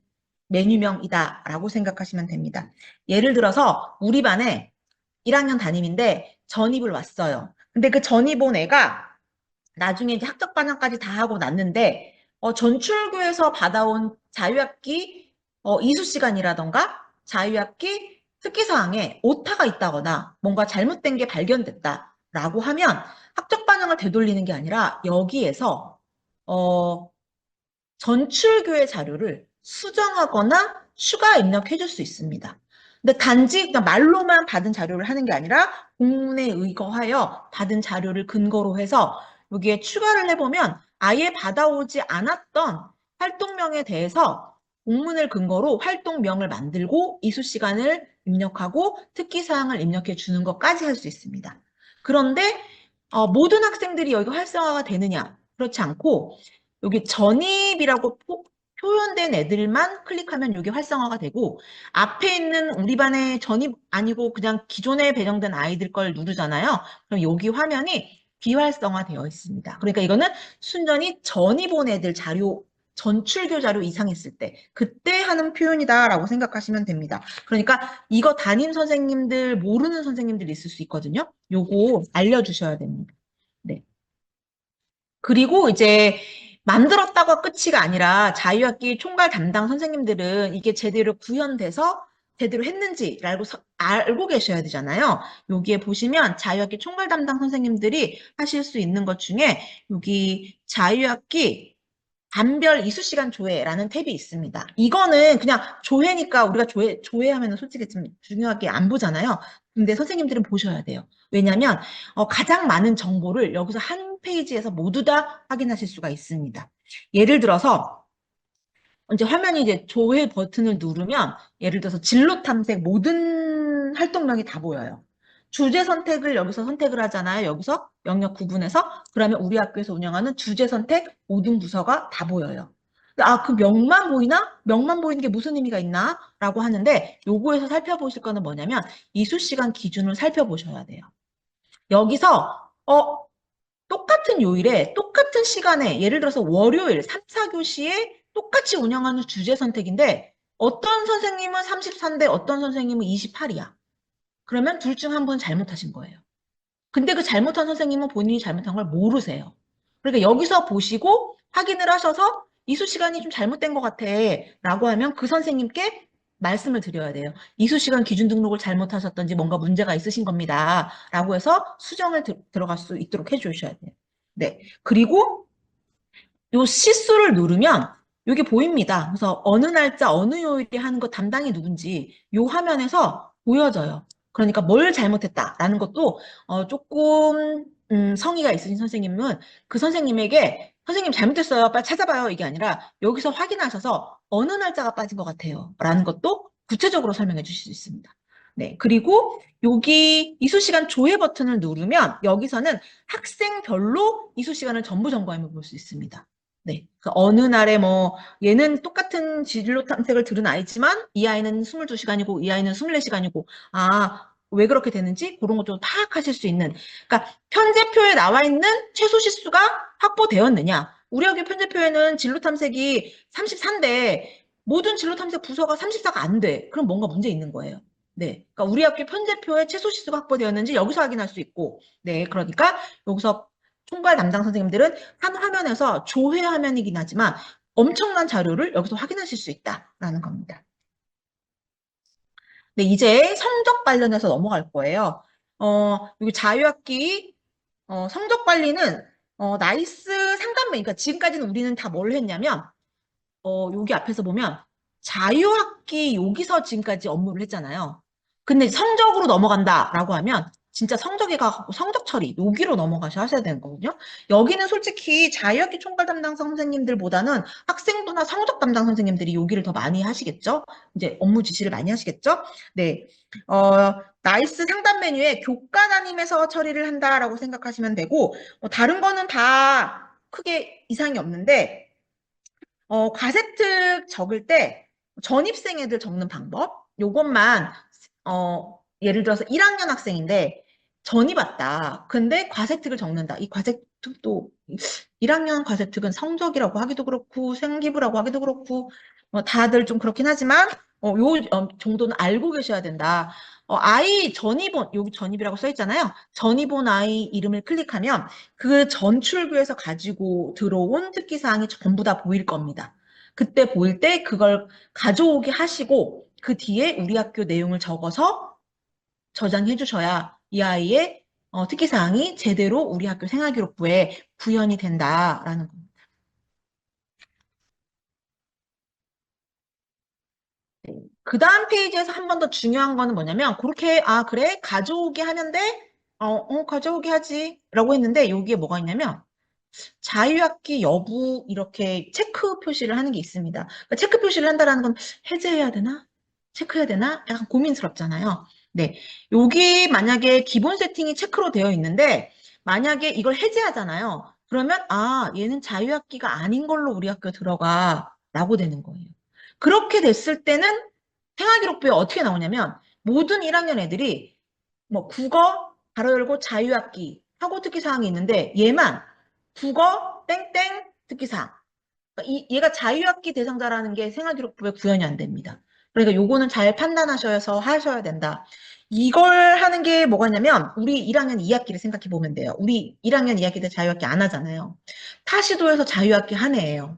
메뉴명이다라고 생각하시면 됩니다. 예를 들어서 우리 반에 1학년 담임인데 전입을 왔어요. 근데 그 전입 온 애가 나중에 이제 학적 반영까지 다 하고 났는데 전출교에서 받아온 자유학기 이수 시간이라던가 자유학기 특기사항에 오타가 있다거나 뭔가 잘못된 게 발견됐다라고 하면 학적 반영을 되돌리는 게 아니라 여기에서 전출교의 자료를 수정하거나 추가 입력해 줄 수 있습니다. 근데 단지 그냥 말로만 받은 자료를 하는 게 아니라 공문에 의거하여 받은 자료를 근거로 해서 여기에 추가를 해보면 아예 받아오지 않았던 활동명에 대해서 공문을 근거로 활동명을 만들고 이수 시간을 입력하고 특기사항을 입력해 주는 것까지 할 수 있습니다. 그런데 모든 학생들이 여기가 활성화가 되느냐? 그렇지 않고 여기 전입이라고 표현된 애들만 클릭하면 이게 활성화가 되고 앞에 있는 우리 반의 전입 아니고 그냥 기존에 배정된 아이들 걸 누르잖아요. 그럼 여기 화면이 비활성화되어 있습니다. 그러니까 이거는 순전히 전입 온 애들 자료 전출교 자료 이상했을 때 그때 하는 표현이다라고 생각하시면 됩니다. 그러니까 이거 담임 선생님들 모르는 선생님들 있을 수 있거든요. 요거 알려주셔야 됩니다. 네. 그리고 이제 만들었다가 끝이가 아니라 자유학기 총괄 담당 선생님들은 이게 제대로 구현돼서 제대로 했는지 알고 계셔야 되잖아요. 여기에 보시면 자유학기 총괄 담당 선생님들이 하실 수 있는 것 중에 여기 자유학기 반별 이수 시간 조회라는 탭이 있습니다. 이거는 그냥 조회니까 우리가 조회하면 솔직히 좀 중요하게 안 보잖아요. 근데 선생님들은 보셔야 돼요. 왜냐면 가장 많은 정보를 여기서 한 페이지에서 모두 다 확인하실 수가 있습니다. 예를 들어서 이제 화면이 이제 조회 버튼을 누르면 예를 들어서 진로 탐색 모든 활동명이 다 보여요. 주제 선택을 여기서 선택을 하잖아요. 여기서 영역 구분해서 그러면 우리 학교에서 운영하는 주제 선택 모든 부서가 다 보여요. 그 명만 보이나? 명만 보이는 게 무슨 의미가 있나? 라고 하는데 요거에서 살펴보실 거는 뭐냐면 이수 시간 기준을 살펴보셔야 돼요. 여기서 똑같은 요일에 똑같은 시간에 예를 들어서 월요일 3, 4교시에 똑같이 운영하는 주제 선택인데 어떤 선생님은 34인데 어떤 선생님은 28이야. 그러면 둘 중 한 분 잘못하신 거예요. 근데 그 잘못한 선생님은 본인이 잘못한 걸 모르세요. 그러니까 여기서 보시고 확인을 하셔서 이수 시간이 좀 잘못된 것 같아 라고 하면 그 선생님께 말씀을 드려야 돼요. 이수 시간 기준 등록을 잘못하셨던지 뭔가 문제가 있으신 겁니다. 라고 해서 수정을 들어갈 수 있도록 해주셔야 돼요. 네. 그리고 요 시수를 누르면 이게 보입니다. 그래서 어느 날짜 어느 요일에 하는 거 담당이 누군지 요 화면에서 보여져요. 그러니까 뭘 잘못했다라는 것도 조금 성의가 있으신 선생님은 그 선생님에게 선생님 잘못했어요. 빨리 찾아봐요. 이게 아니라 여기서 확인하셔서 어느 날짜가 빠진 것 같아요. 라는 것도 구체적으로 설명해 주실 수 있습니다. 네. 그리고 여기 이수 시간 조회 버튼을 누르면 여기서는 학생별로 이수 시간을 전부 점검해 볼 수 있습니다. 네. 그 어느 날에 뭐 얘는 똑같은 진로 탐색을 들은 아이지만 이 아이는 22시간이고 이 아이는 24시간이고 왜 그렇게 되는지 그런 것 좀 파악하실 수 있는 그러니까 편제표에 나와 있는 최소 시수가 확보되었느냐. 우리 학교 편제표에는 진로 탐색이 34인데 모든 진로 탐색 부서가 34가 안 돼. 그럼 뭔가 문제 있는 거예요. 네. 그러니까 우리 학교 편제표에 최소 시수가 확보되었는지 여기서 확인할 수 있고 네. 그러니까 여기서 총괄 담당 선생님들은 한 화면에서 조회 화면이긴 하지만 엄청난 자료를 여기서 확인하실 수 있다라는 겁니다. 네, 이제 성적 관련해서 넘어갈 거예요. 여기 자유학기 성적 관리는 나이스 상담 그러니까 지금까지는 우리는 다 뭘 했냐면 여기 앞에서 보면 자유학기 여기서 지금까지 업무를 했잖아요. 근데 성적으로 넘어간다라고 하면 진짜 성적에 가고 성적 처리 여기로 넘어가셔야 되는 거거든요. 여기는 솔직히 자유학기 총괄 담당 선생님들보다는 학생부나 성적 담당 선생님들이 여기를 더 많이 하시겠죠. 이제 업무 지시를 많이 하시겠죠. 네, 나이스 상담 메뉴에 교과 담임에서 처리를 한다라고 생각하시면 되고 다른 거는 다 크게 이상이 없는데 과세특 적을 때 전입생 애들 적는 방법 요것만 예를 들어서 1학년 학생인데 전입 왔다. 근데 과세특을 적는다. 이 과세특도 1학년 과세특은 성적이라고 하기도 그렇고 생기부라고 하기도 그렇고 다들 좀 그렇긴 하지만 요 정도는 알고 계셔야 된다. 아이 전입원 여기 전입이라고 써 있잖아요. 전입원 아이 이름을 클릭하면 그 전출구에서 가지고 들어온 특기사항이 전부 다 보일 겁니다. 그때 보일 때 그걸 가져오게 하시고 그 뒤에 우리 학교 내용을 적어서 저장해 주셔야 이 아이의 특기사항이 제대로 우리 학교 생활기록부에 구현이 된다라는 겁니다. 그 다음 페이지에서 한 번 더 중요한 거는 뭐냐면, 그렇게, 아, 그래? 가져오게 하면 돼? 가져오게 하지. 라고 했는데, 여기에 뭐가 있냐면, 자유학기 여부, 이렇게 체크 표시를 하는 게 있습니다. 그러니까 체크 표시를 한다는 건 해제해야 되나? 체크해야 되나? 약간 고민스럽잖아요. 네. 여기 만약에 기본 세팅이 체크로 되어 있는데, 만약에 이걸 해제하잖아요. 그러면, 아, 얘는 자유학기가 아닌 걸로 우리 학교에 들어가. 라고 되는 거예요. 그렇게 됐을 때는 생활기록부에 어떻게 나오냐면 모든 1학년 애들이 뭐 국어 가로 열고 자유학기 하고 특기사항이 있는데 얘만 국어 땡땡 특기사항. 그러니까 얘가 자유학기 대상자라는 게 생활기록부에 구현이 안 됩니다. 그러니까 요거는 잘 판단하셔서 하셔야 된다. 이걸 하는 게 뭐가 있냐면 우리 1학년 2학기를 생각해 보면 돼요. 우리 1학년 2학기 때 자유학기 안 하잖아요. 타시도에서 자유학기 한 해예요.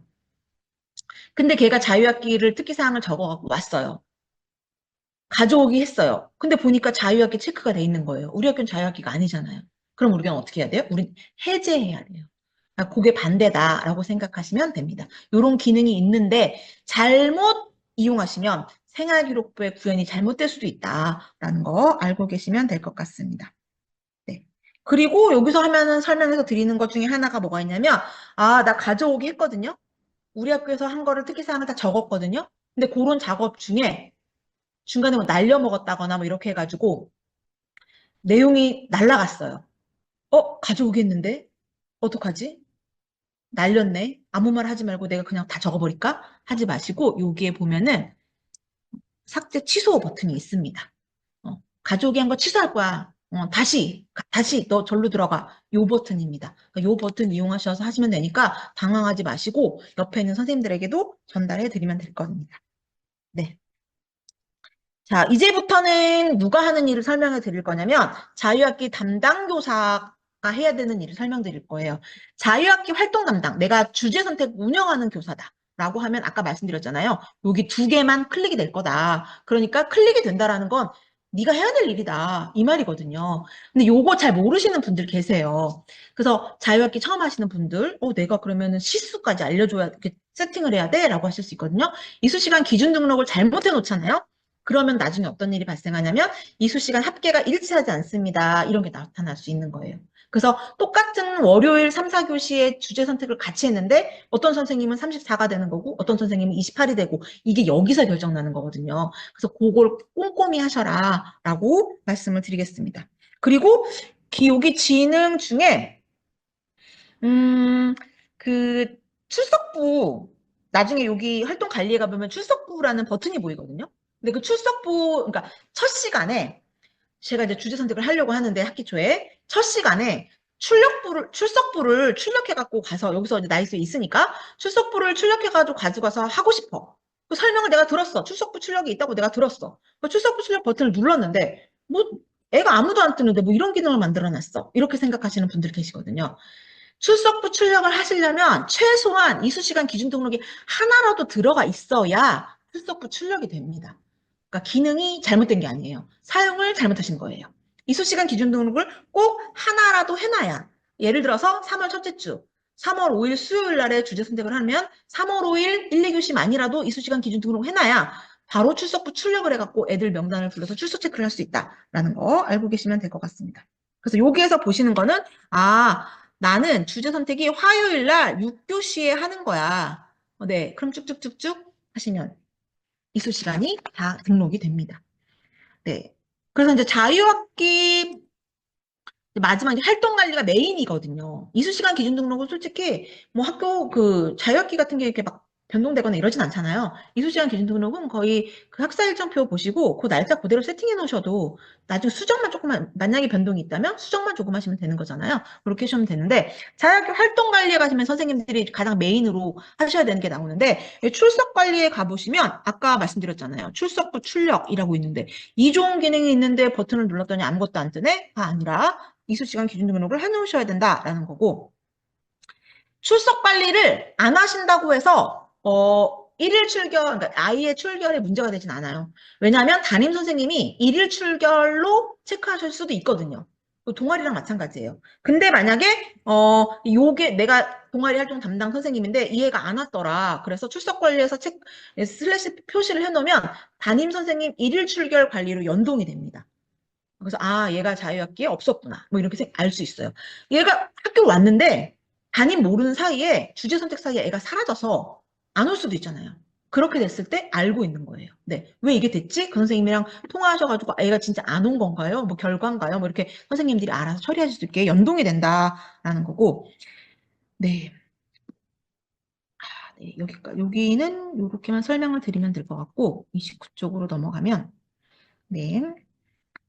근데 걔가 자유학기를 특기사항을 적어갖고 왔어요. 가져오기 했어요. 근데 보니까 자유학기 체크가 돼 있는 거예요. 우리 학교는 자유학기가 아니잖아요. 그럼 우리가 어떻게 해야 돼요? 우린 해제해야 돼요. 그러니까 그게 반대다라고 생각하시면 됩니다. 이런 기능이 있는데 잘못 이용하시면 생활기록부의 구현이 잘못될 수도 있다라는 거 알고 계시면 될 것 같습니다. 네. 그리고 여기서 하면은 설명해서 드리는 것 중에 하나가 뭐가 있냐면, 아, 나 가져오기 했거든요. 우리 학교에서 한 거를 특기사항을 다 적었거든요. 근데 그런 작업 중에 중간에 뭐 날려먹었다거나 뭐 이렇게 해가지고 내용이 날라갔어요. 가져오겠는데? 어떡하지? 날렸네. 아무 말 하지 말고 내가 그냥 다 적어버릴까? 하지 마시고 여기에 보면은 삭제 취소 버튼이 있습니다. 가져오기 한 거 취소할 거야. 다시 너 절로 들어가. 요 버튼입니다. 그러니까 요 버튼 이용하셔서 하시면 되니까 당황하지 마시고 옆에 있는 선생님들에게도 전달해 드리면 될 겁니다. 네. 자, 이제부터는 누가 하는 일을 설명해 드릴 거냐면 자유학기 담당 교사가 해야 되는 일을 설명드릴 거예요. 자유학기 활동 담당, 내가 주제 선택 운영하는 교사다. 라고 하면 아까 말씀드렸잖아요. 여기 두 개만 클릭이 될 거다. 그러니까 클릭이 된다라는 건 네가 해야 될 일이다. 이 말이거든요. 근데 요거 잘 모르시는 분들 계세요. 그래서 자유학기 처음 하시는 분들, 내가 그러면은 시수까지 알려줘야, 이렇게 세팅을 해야 돼? 라고 하실 수 있거든요. 이수 시간 기준 등록을 잘못해 놓잖아요. 그러면 나중에 어떤 일이 발생하냐면 이수 시간 합계가 일치하지 않습니다. 이런 게 나타날 수 있는 거예요. 그래서 똑같은 월요일 3, 4교시에 주제 선택을 같이 했는데 어떤 선생님은 34가 되는 거고 어떤 선생님은 28이 되고 이게 여기서 결정나는 거거든요. 그래서 그걸 꼼꼼히 하셔라 라고 말씀을 드리겠습니다. 그리고 기억이 지능 중에 음, 그 출석부 나중에 여기 활동 관리에 가보면 출석부라는 버튼이 보이거든요. 근데 그 출석부 그러니까 첫 시간에 제가 이제 주제 선택을 하려고 하는데 학기 초에 첫 시간에 출석부를 출력해갖고 가서 여기서 이제 나이스 있으니까 출석부를 출력해가지고 가져가서 하고 싶어. 그 설명을 내가 들었어. 출석부 출력이 있다고 내가 들었어. 그 출석부 출력 버튼을 눌렀는데 뭐 애가 아무도 안 뜨는데 뭐 이런 기능을 만들어놨어. 이렇게 생각하시는 분들 계시거든요. 출석부 출력을 하시려면 최소한 이수시간 기준 등록이 하나라도 들어가 있어야 출석부 출력이 됩니다. 그러니까 기능이 잘못된 게 아니에요. 사용을 잘못하신 거예요. 이수시간 기준 등록을 꼭 하나라도 해놔야 예를 들어서 3월 첫째 주 3월 5일 수요일 날에 주제 선택을 하면 3월 5일 1, 2교시만이라도 이수시간 기준 등록을 해놔야 바로 출석부 출력을 해갖고 애들 명단을 불러서 출석 체크를 할 수 있다라는 거 알고 계시면 될 것 같습니다. 그래서 여기에서 보시는 거는 나는 주제 선택이 화요일 날 6교시에 하는 거야. 네, 그럼 쭉쭉쭉쭉 하시면 이수 시간이 다 등록이 됩니다. 네. 그래서 이제 자유학기 마지막에 활동 관리가 메인이거든요. 이수 시간 기준 등록은 솔직히 뭐 학교 그 자유학기 같은 게 이렇게 막 변동되거나 이러진 않잖아요. 이수 시간 기준 등록은 거의 그 학사 일정표 보시고 그 날짜 그대로 세팅해 놓으셔도 나중에 수정만 조금만 만약에 변동이 있다면 수정만 조금 하시면 되는 거잖아요. 그렇게 하시면 되는데 자유학기 활동 관리에 가시면 선생님들이 가장 메인으로 하셔야 되는 게 나오는데 출석 관리에 가보시면 아까 말씀드렸잖아요. 출석부 출력이라고 있는데 이 좋은 기능이 있는데 버튼을 눌렀더니 아무것도 안 뜨네?가 아니라 이수시간 기준 등록을 해놓으셔야 된다라는 거고 출석 관리를 안 하신다고 해서 일일 출결, 그러니까 아이의 출결에 문제가 되진 않아요. 왜냐하면 담임 선생님이 일일 출결로 체크하실 수도 있거든요. 동아리랑 마찬가지예요. 근데 만약에 요게 내가 동아리 활동 담당 선생님인데 이해가 안 왔더라. 그래서 출석 관리에서 슬래시 표시를 해놓으면 담임 선생님 일일 출결 관리로 연동이 됩니다. 그래서 얘가 자유학기에 없었구나. 뭐 이렇게 알 수 있어요. 얘가 학교 왔는데 담임 모르는 사이에 주제 선택 사이에 애가 사라져서 안 올 수도 있잖아요. 그렇게 됐을 때 알고 있는 거예요. 네. 왜 이게 됐지? 그 선생님이랑 통화하셔가지고 애가 진짜 안 온 건가요? 뭐 결과인가요? 뭐 이렇게 선생님들이 알아서 처리하실 수 있게 연동이 된다라는 거고. 네. 네. 여기는 이렇게만 설명을 드리면 될 것 같고 29쪽으로 넘어가면 네.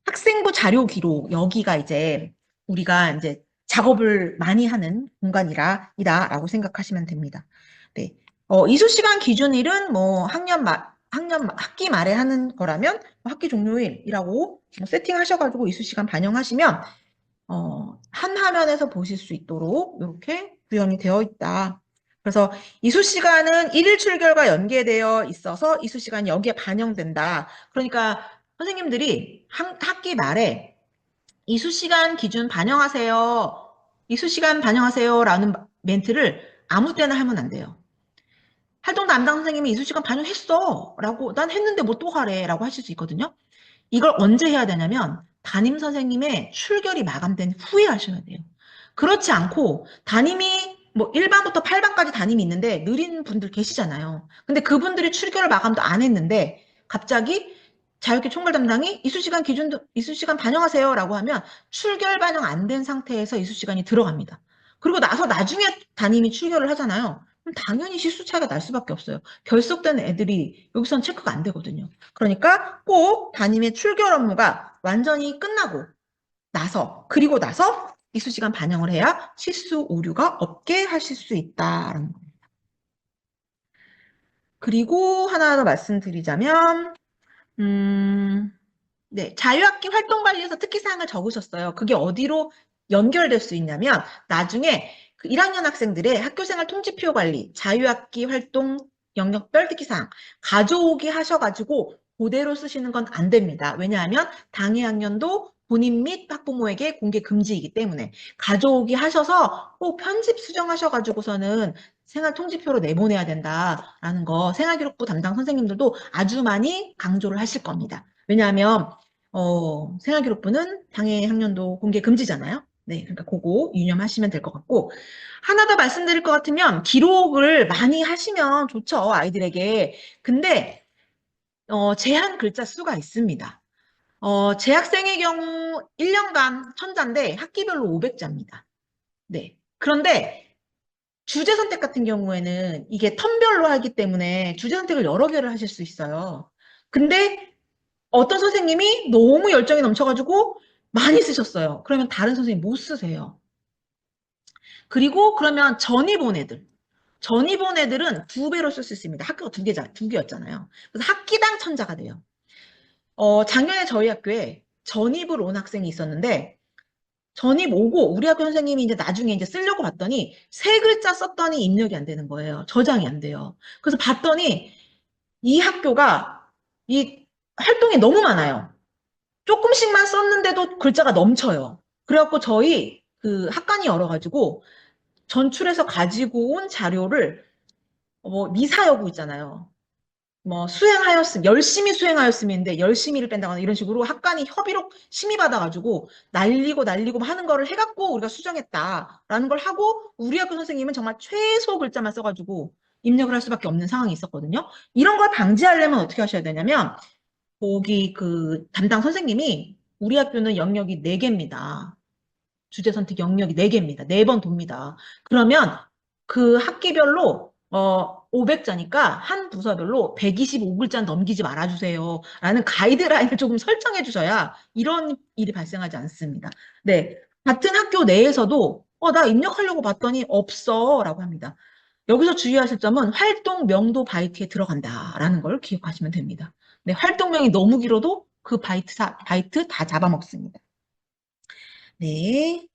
학생부 자료 기록 여기가 이제 우리가 이제 작업을 많이 하는 공간이다라고 생각하시면 됩니다. 네. 이수 시간 기준일은 뭐 학기 말에 하는 거라면 학기 종료일이라고 세팅하셔가지고 이수 시간 반영하시면 한 화면에서 보실 수 있도록 이렇게 구현이 되어 있다. 그래서 이수 시간은 일일 출결과 연계되어 있어서 이수 시간이 여기에 반영된다. 그러니까 선생님들이 학기 말에 이수 시간 기준 반영하세요. 이수 시간 반영하세요라는 멘트를 아무 때나 하면 안 돼요. 활동 담당 선생님이 이수 시간 반영했어. 라고 난 했는데 뭐 또 하래. 라고 하실 수 있거든요. 이걸 언제 해야 되냐면 담임 선생님의 출결이 마감된 후에 하셔야 돼요. 그렇지 않고 담임이 뭐 1반부터 8반까지 담임이 있는데 느린 분들 계시잖아요. 근데 그분들이 출결을 마감도 안 했는데 갑자기 자유학기 총괄 담당이 이수시간 기준도 이수시간 반영하세요 라고 하면 출결 반영 안 된 상태에서 이수시간이 들어갑니다. 그리고 나서 나중에 담임이 출결을 하잖아요. 그럼 당연히 실수 차이가 날 수밖에 없어요. 결석된 애들이 여기서는 체크가 안 되거든요. 그러니까 꼭 담임의 출결 업무가 완전히 끝나고 그리고 나서 이수시간 반영을 해야 실수 오류가 없게 하실 수 있다라는 겁니다. 그리고 하나 더 말씀드리자면 네, 자유학기 활동 관리에서 특기사항을 적으셨어요. 그게 어디로 연결될 수 있냐면 나중에 그 1학년 학생들의 학교생활 통지표 관리, 자유학기 활동 영역별 특기사항 가져오기 하셔가지고 그대로 쓰시는 건 안 됩니다. 왜냐하면 당해 학년도 본인 및 학부모에게 공개 금지이기 때문에 가져오기 하셔서 꼭 편집 수정하셔가지고서는 생활 통지표로 내보내야 된다라는 거 생활기록부 담당 선생님들도 아주 많이 강조를 하실 겁니다. 왜냐하면 생활기록부는 당해 학년도 공개 금지잖아요. 네, 그러니까 그거 유념하시면 될 것 같고 하나 더 말씀드릴 것 같으면 기록을 많이 하시면 좋죠, 아이들에게. 근데 제한 글자 수가 있습니다. 재학생의 경우 1년간 1000자인데 학기별로 500자입니다. 네. 그런데 주제 선택 같은 경우에는 이게 텀별로 하기 때문에 주제 선택을 여러 개를 하실 수 있어요. 근데 어떤 선생님이 너무 열정이 넘쳐가지고 많이 쓰셨어요. 그러면 다른 선생님 못 쓰세요. 그리고 그러면 전입 온 애들은 2배로 쓸 수 있습니다. 학교가 두 개였잖아요. 그래서 학기당 1000자가 돼요. 작년에 저희 학교에 전입을 온 학생이 있었는데 전입 오고 우리 학교 선생님이 이제 나중에 이제 쓰려고 봤더니 3글자 썼더니 입력이 안 되는 거예요. 저장이 안 돼요. 그래서 봤더니 이 학교가 이 활동이 너무 많아요. 조금씩만 썼는데도 글자가 넘쳐요. 그래갖고 저희 그 학관이 열어가지고 전출해서 가지고 온 자료를 미사여구 있잖아요. 뭐 열심히 수행하였음인데 열심히를 뺀다거나 이런 식으로 학관이 협의록 심의 받아가지고 날리고 하는 거를 해갖고 우리가 수정했다라는 걸 하고 우리 학교 선생님은 정말 최소 글자만 써가지고 입력을 할 수밖에 없는 상황이 있었거든요. 이런 걸 방지하려면 어떻게 하셔야 되냐면 거기 그 담당 선생님이 우리 학교는 영역이 4개입니다. 주제 선택 영역이 4개입니다. 4번 돕니다. 그러면 그 학기별로 500자니까 한 부서별로 125글자 넘기지 말아주세요. 라는 가이드라인을 조금 설정해 주셔야 이런 일이 발생하지 않습니다. 네. 같은 학교 내에서도 나 입력하려고 봤더니 없어 라고 합니다. 여기서 주의하실 점은 활동 명도 바이트에 들어간다라는 걸 기억하시면 됩니다. 네, 활동명이 너무 길어도 그 바이트 다 잡아먹습니다. 네.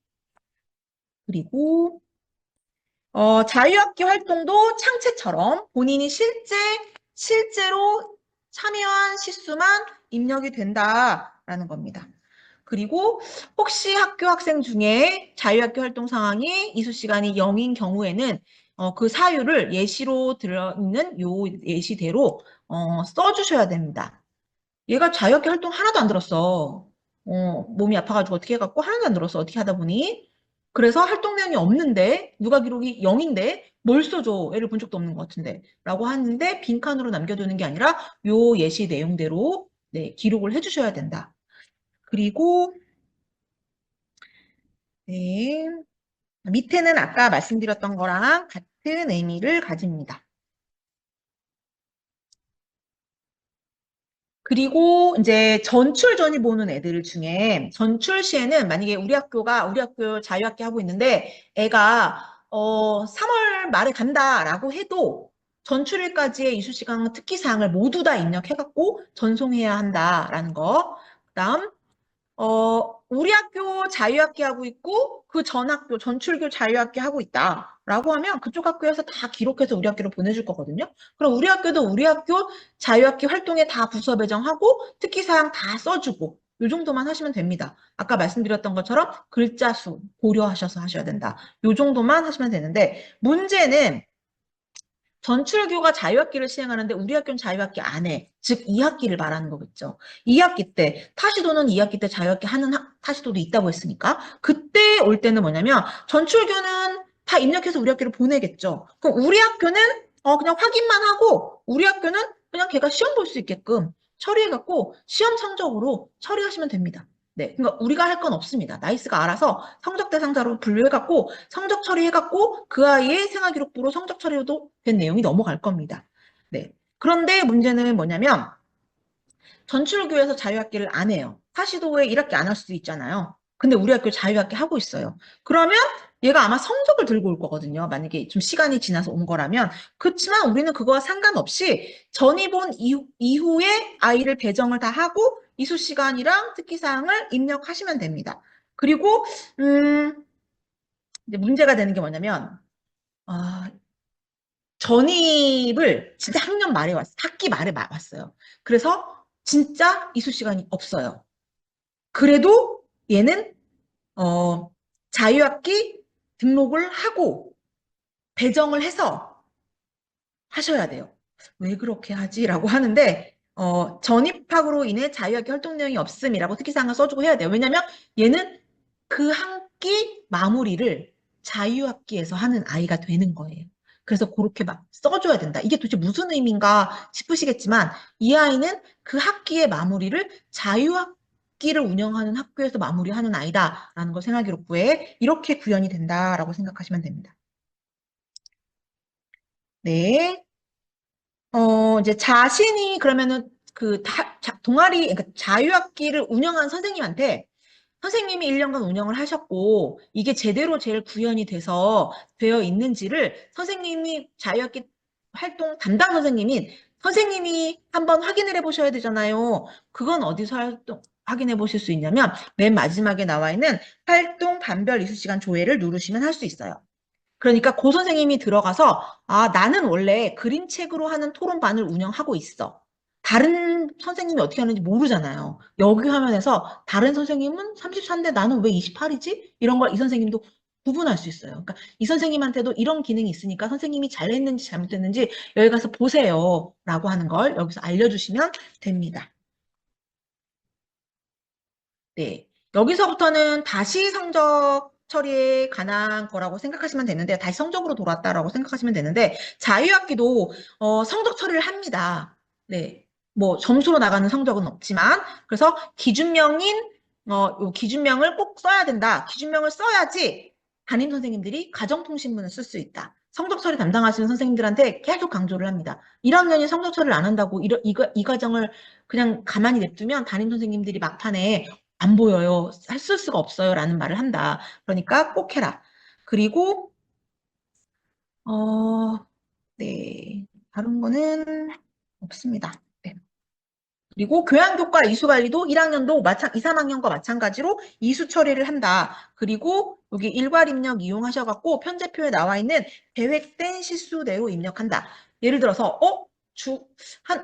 그리고 자유학기 활동도 창체처럼 본인이 실제로 참여한 시수만 입력이 된다라는 겁니다. 그리고 혹시 학교 학생 중에 자유학교 활동 상황이 이수 시간이 0인 경우에는 그 사유를 예시로 들어있는 요 예시대로 써주셔야 됩니다. 얘가 자유학교 활동 하나도 안 들었어. 몸이 아파가지고 어떻게 해갖고 하나도 안 들었어. 어떻게 하다 보니. 그래서 활동 내용이 없는데 누가 기록이 0인데 뭘 써줘. 애를 본 적도 없는 것 같은데. 라고 하는데 빈칸으로 남겨두는 게 아니라 요 예시 내용대로 네, 기록을 해주셔야 된다. 그리고 네, 밑에는 아까 말씀드렸던 거랑 같은 의미를 가집니다. 그리고 이제 전출 전이 보는 애들 중에 전출 시에는 만약에 우리 학교 자유학기 하고 있는데 애가 3월 말에 간다라고 해도 전출일까지의 이수 시간 특기사항을 모두 다 입력해갖고 전송해야 한다라는 거. 그다음 우리 학교 자유학기 하고 있고 그 전 학교 전출교 자유학기 하고 있다라고 하면 그쪽 학교에서 다 기록해서 우리 학교로 보내줄 거거든요. 그럼 우리 학교도 우리 학교 자유학기 활동에 다 부서 배정하고 특기사항 다 써주고 이 정도만 하시면 됩니다. 아까 말씀드렸던 것처럼 글자 수 고려하셔서 하셔야 된다. 이 정도만 하시면 되는데 문제는 전출교가 자유학기를 시행하는데 우리 학교는 자유학기 안 해. 즉 2학기를 말하는 거겠죠. 2학기 때 타시도는 2학기 때 자유학기 하는 타시도도 있다고 했으니까 그때 올 때는 뭐냐면 전출교는 다 입력해서 우리 학교를 보내겠죠. 그럼 우리 학교는 그냥 확인만 하고 우리 학교는 그냥 걔가 시험 볼 수 있게끔 처리해갖고 시험 성적으로 처리하시면 됩니다. 네, 그러니까 우리가 할 건 없습니다. 나이스가 알아서 성적 대상자로 분류해갖고 성적 처리해갖고 그 아이의 생활기록부로 성적 처리도 된 내용이 넘어갈 겁니다. 네. 그런데 문제는 뭐냐면 전출교에서 자유학기를 안 해요. 사시도에 1학기 안 할 수도 있잖아요. 근데 우리 학교 자유학기 하고 있어요. 그러면 얘가 아마 성적을 들고 올 거거든요. 만약에 좀 시간이 지나서 온 거라면. 그렇지만 우리는 그거와 상관없이 전입원 이후에 아이를 배정을 다 하고 이수 시간이랑 특기사항을 입력하시면 됩니다. 그리고 이제 문제가 되는 게 뭐냐면 전입을 진짜 학년 말에 왔어요. 학기 말에 왔어요. 그래서 진짜 이수 시간이 없어요. 그래도 얘는 자유학기 등록을 하고 배정을 해서 하셔야 돼요. 왜 그렇게 하지? 라고 하는데 전입학으로 인해 자유학기 활동 내용이 없음이라고 특기사항을 써주고 해야 돼요. 왜냐면 얘는 그 학기 마무리를 자유학기에서 하는 아이가 되는 거예요. 그래서 그렇게 막 써줘야 된다. 이게 도대체 무슨 의미인가 싶으시겠지만 이 아이는 그 학기의 마무리를 자유학기를 운영하는 학교에서 마무리하는 아이다라는 걸 생활기록부에 이렇게 구현이 된다라고 생각하시면 됩니다. 네. 이제 자신이 그러면은 동아리, 그러니까 자유학기를 운영한 선생님한테 선생님이 1년간 운영을 하셨고 이게 제대로 제일 구현이 되어 있는지를 선생님이 자유학기 활동 담당 선생님인 선생님이 한번 확인을 해보셔야 되잖아요. 그건 어디서 확인해 보실 수 있냐면 맨 마지막에 나와 있는 활동 반별 이수 시간 조회를 누르시면 할 수 있어요. 그러니까 고 선생님이 들어가서 나는 원래 그림책으로 하는 토론반을 운영하고 있어. 다른 선생님이 어떻게 하는지 모르잖아요. 여기 화면에서 다른 선생님은 34인데 나는 왜 28이지? 이런 걸 이 선생님도 구분할 수 있어요. 그러니까 이 선생님한테도 이런 기능이 있으니까 선생님이 잘했는지 잘못했는지 여기 가서 보세요. 라고 하는 걸 여기서 알려주시면 됩니다. 네. 여기서부터는 다시 성적 처리에 관한 거라고 생각하시면 되는데, 다시 성적으로 돌아왔다라고 생각하시면 되는데, 자유학기도 성적 처리를 합니다. 네. 뭐 점수로 나가는 성적은 없지만, 그래서 요 기준명을 꼭 써야 된다. 기준명을 써야지 담임 선생님들이 가정통신문을 쓸 수 있다. 성적 처리 담당하시는 선생님들한테 계속 강조를 합니다. 1학년이 성적 처리를 안 한다고 이 과정을 그냥 가만히 냅두면 담임 선생님들이 막판에 안 보여요. 쓸 수가 없어요. 라는 말을 한다. 그러니까 꼭 해라. 그리고, 네. 다른 거는 없습니다. 네. 그리고 교양교과 이수관리도 1학년도 2, 3학년과 마찬가지로 이수 처리를 한다. 그리고 여기 일괄 입력 이용하셔갖고 편제표에 나와 있는 계획된 시수대로 입력한다. 예를 들어서,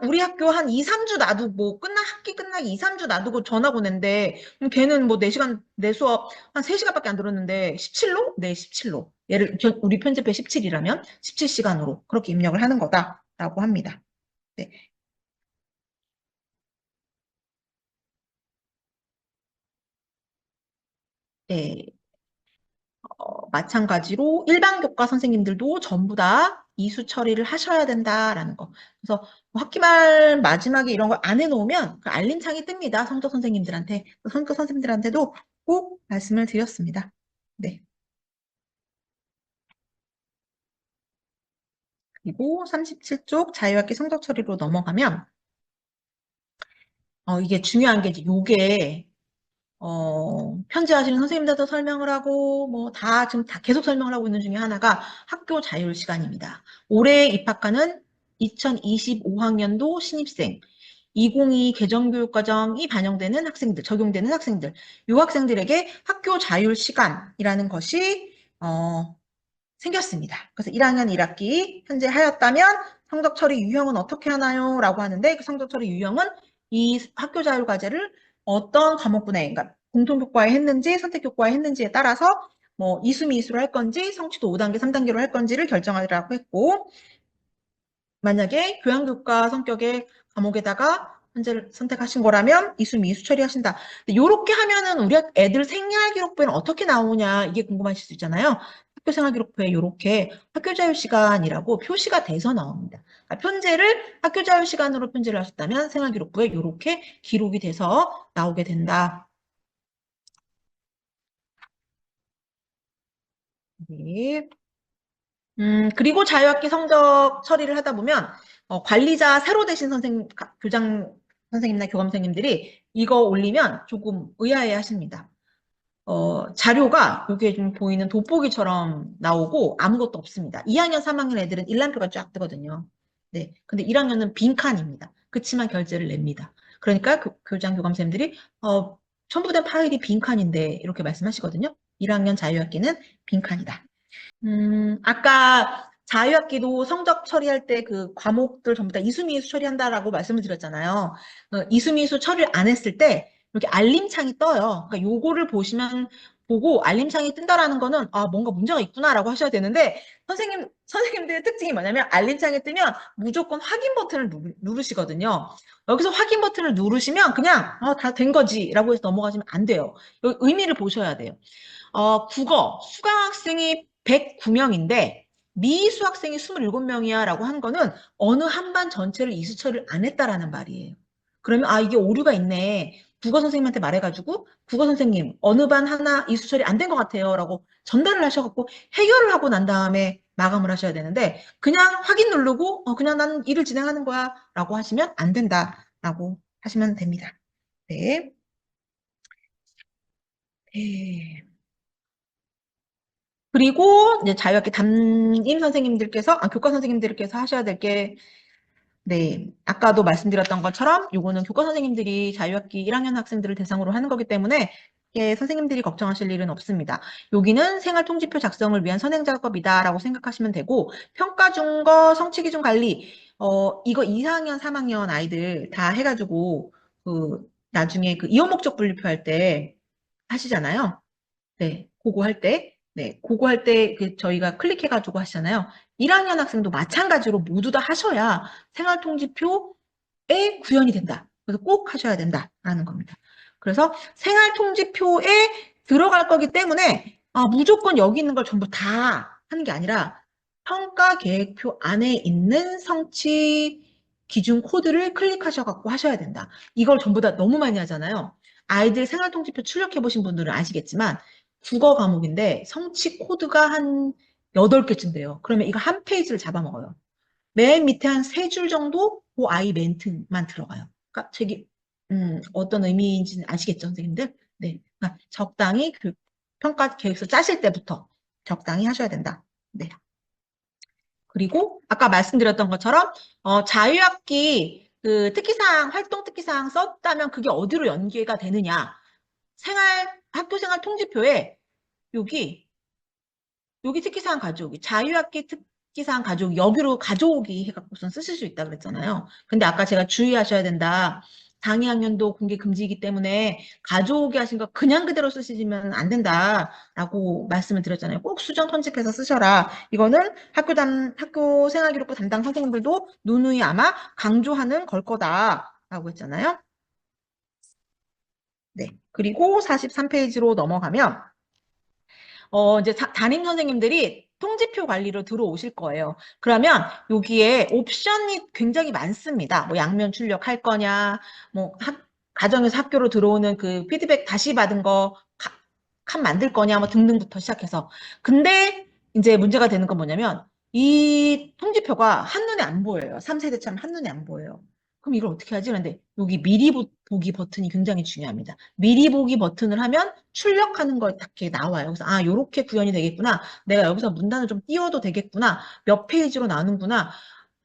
우리 학교 한 2, 3주 놔두고, 학기 끝나기 2, 3주 놔두고 전학 오는데, 걔는 뭐 4시간, 내 수업 한 3시간밖에 안 들었는데, 17로? 네, 17로. 우리 편집회 17이라면 17시간으로 그렇게 입력을 하는 거다라고 합니다. 네. 네. 마찬가지로 일반 교과 선생님들도 전부 다 이수 처리를 하셔야 된다라는 거. 그래서 학기 말 마지막에 이런 걸 안 해놓으면 그 알림창이 뜹니다. 성적 선생님들한테. 성적 선생님들한테도 꼭 말씀을 드렸습니다. 네. 그리고 37쪽 자유학기 성적 처리로 넘어가면 이게 중요한 게 이제 요게 편지하시는 선생님들도 설명을 하고, 지금 다 계속 설명을 하고 있는 중에 하나가 학교 자율 시간입니다. 올해 입학하는 2025학년도 신입생, 2022 개정교육과정이 반영되는 학생들, 적용되는 학생들, 이 학생들에게 학교 자율 시간이라는 것이, 생겼습니다. 그래서 1학년 1학기 현재 하였다면 성적 처리 유형은 어떻게 하나요? 라고 하는데 그 성적 처리 유형은 이 학교 자율 과제를 어떤 과목분에, 그러니까 공통교과에 했는지 선택교과에 했는지에 따라서 이수미이수로 할 건지 성취도 5단계, 3단계로 할 건지를 결정하라고 했고, 만약에 교양교과 성격의 과목에다가 현재를 선택하신 거라면 이수, 미수 처리하신다. 이렇게 하면은 우리 애들 생활기록부에는 어떻게 나오냐 이게 궁금하실 수 있잖아요. 학교 생활기록부에 이렇게 학교 자유 시간이라고 표시가 돼서 나옵니다. 그러니까 편제를 학교 자유 시간으로 편제를 하셨다면 생활기록부에 이렇게 기록이 돼서 나오게 된다. 네. 그리고 자유학기 성적 처리를 하다 보면 관리자 새로 되신 교장 선생님이나 교감 선생님들이 이거 올리면 조금 의아해 하십니다. 자료가 여기에 좀 보이는 돋보기처럼 나오고 아무것도 없습니다. 2학년, 3학년 애들은 일람표가 쫙 뜨거든요. 네. 근데 1학년은 빈칸입니다. 그치만 결제를 냅니다. 그러니까 교장, 교감 선생님들이 첨부된 파일이 빈칸인데 이렇게 말씀하시거든요. 1학년 자유학기는 빈칸이다. 아까 자유학기도 성적 처리할 때 그 과목들 전부 다 이수미수 처리한다라고 말씀을 드렸잖아요. 이수미수 처리를 안 했을 때 이렇게 알림창이 떠요. 그러니까 요거를 보고 알림창이 뜬다라는 거는 뭔가 문제가 있구나라고 하셔야 되는데 선생님들의 특징이 뭐냐면 알림창이 뜨면 무조건 확인 버튼을 누르시거든요. 여기서 확인 버튼을 누르시면 그냥 다 된 거지라고 해서 넘어가시면 안 돼요. 여기 의미를 보셔야 돼요. 국어, 수강 학생이 109명인데 미수 학생이 27명이야 라고 한 거는 어느 한 반 전체를 이수 처리를 안 했다라는 말이에요. 그러면 이게 오류가 있네. 국어 선생님한테 말해가지고 국어 선생님 어느 반 하나 이수 처리 안 된 것 같아요 라고 전달을 하셔갖고 해결을 하고 난 다음에 마감을 하셔야 되는데 그냥 확인 누르고 그냥 나는 일을 진행하는 거야 라고 하시면 안 된다라고 하시면 됩니다. 네. 네. 그리고 이제 자유학기 담임 선생님들께서, 교과 선생님들께서 하셔야 될 게, 네, 아까도 말씀드렸던 것처럼 요거는 교과 선생님들이 자유학기 1학년 학생들을 대상으로 하는 거기 때문에 선생님들이 걱정하실 일은 없습니다. 여기는 생활통지표 작성을 위한 선행작업이다라고 생각하시면 되고 평가 준거, 성취기준 관리, 이거 2학년, 3학년 아이들 다 해가지고 나중에 이용 목적 분류표 할 때 하시잖아요. 네, 그거 할 때, 네, 그거 할 때 저희가 클릭해가지고 하시잖아요. 1학년 학생도 마찬가지로 모두 다 하셔야 생활통지표에 구현이 된다. 그래서 꼭 하셔야 된다라는 겁니다. 그래서 생활통지표에 들어갈 거기 때문에 무조건 여기 있는 걸 전부 다 하는 게 아니라 평가계획표 안에 있는 성취 기준 코드를 클릭하셔갖고 하셔야 된다. 이걸 전부 다 너무 많이 하잖아요. 아이들 생활통지표 출력해 보신 분들은 아시겠지만 국어 과목인데 성취 코드가 한 8개쯤 돼요. 그러면 이거 한 페이지를 잡아먹어요. 맨 밑에 한 3줄 정도 그 아이 멘트만 들어가요. 그러니까 어떤 의미인지는 아시겠죠, 선생님들? 네. 그러니까 적당히 평가 계획서 짜실 때부터 적당히 하셔야 된다. 네. 그리고 아까 말씀드렸던 것처럼 자유학기 특기사항, 활동 특기사항 썼다면 그게 어디로 연계가 되느냐. 학교생활 통지표에 여기 특기사항 가져오기. 자유학기 특기사항 가져오기, 여기로 가져오기 해갖고선 쓰실 수 있다 그랬잖아요. 근데 아까 제가 주의하셔야 된다. 당해 학년도 공개 금지이기 때문에 가져오기 하신 거 그냥 그대로 쓰시면 안 된다라고 말씀을 드렸잖아요. 꼭 수정 편집해서 쓰셔라. 이거는 학교 생활기록부 담당 선생님들도 누누이 아마 강조하는 걸 거다라고 했잖아요. 네. 그리고 43페이지로 넘어가면 이제 담임 선생님들이 통지표 관리로 들어오실 거예요. 그러면 여기에 옵션이 굉장히 많습니다. 뭐 양면 출력할 거냐, 뭐 가정에서 학교로 들어오는 그 피드백 다시 받은 거 칸 만들 거냐, 뭐 등등부터 시작해서. 근데 이제 문제가 되는 건 뭐냐면 이 통지표가 한눈에 안 보여요. 3세대처럼 한눈에 안 보여요. 그럼 이걸 어떻게 하지? 그런데 여기 미리 보기 버튼이 굉장히 중요합니다. 미리 보기 버튼을 하면 출력하는 거 이렇게 나와요. 그래서 아, 요렇게 구현이 되겠구나. 내가 여기서 문단을 좀 띄워도 되겠구나. 몇 페이지로 나누구나.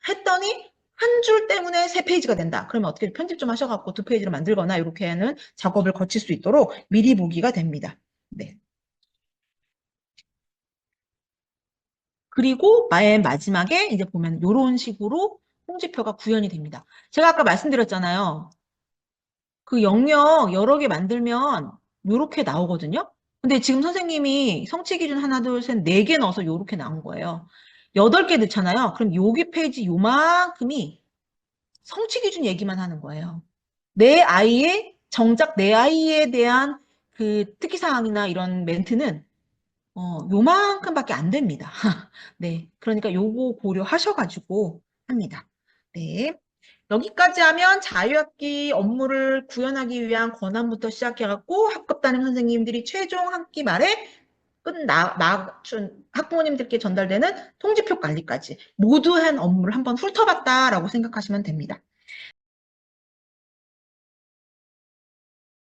했더니 한 줄 때문에 3페이지가 된다. 그러면 어떻게 편집 좀 하셔갖고 2페이지로 만들거나 이렇게 하는 작업을 거칠 수 있도록 미리 보기가 됩니다. 네. 그리고 맨 마지막에 이제 보면 이런 식으로 홍지표가 구현이 됩니다. 제가 아까 말씀드렸잖아요. 그 영역 여러 개 만들면 이렇게 나오거든요. 근데 지금 선생님이 성취 기준 하나, 둘, 셋, 네 개 넣어서 이렇게 나온 거예요. 8개 넣잖아요. 그럼 여기 페이지 요만큼이 성취 기준 얘기만 하는 거예요. 정작 내 아이에 대한 그 특기사항이나 이런 멘트는 요만큼밖에 안 됩니다. 네. 그러니까 요거 고려하셔가지고 합니다. 네. 여기까지 하면 자유학기 업무를 구현하기 위한 권한부터 시작해갖고 학급 담임 선생님들이 최종 학기 말에 맞춘 학부모님들께 전달되는 통지표 관리까지 모두 한 업무를 한번 훑어봤다라고 생각하시면 됩니다.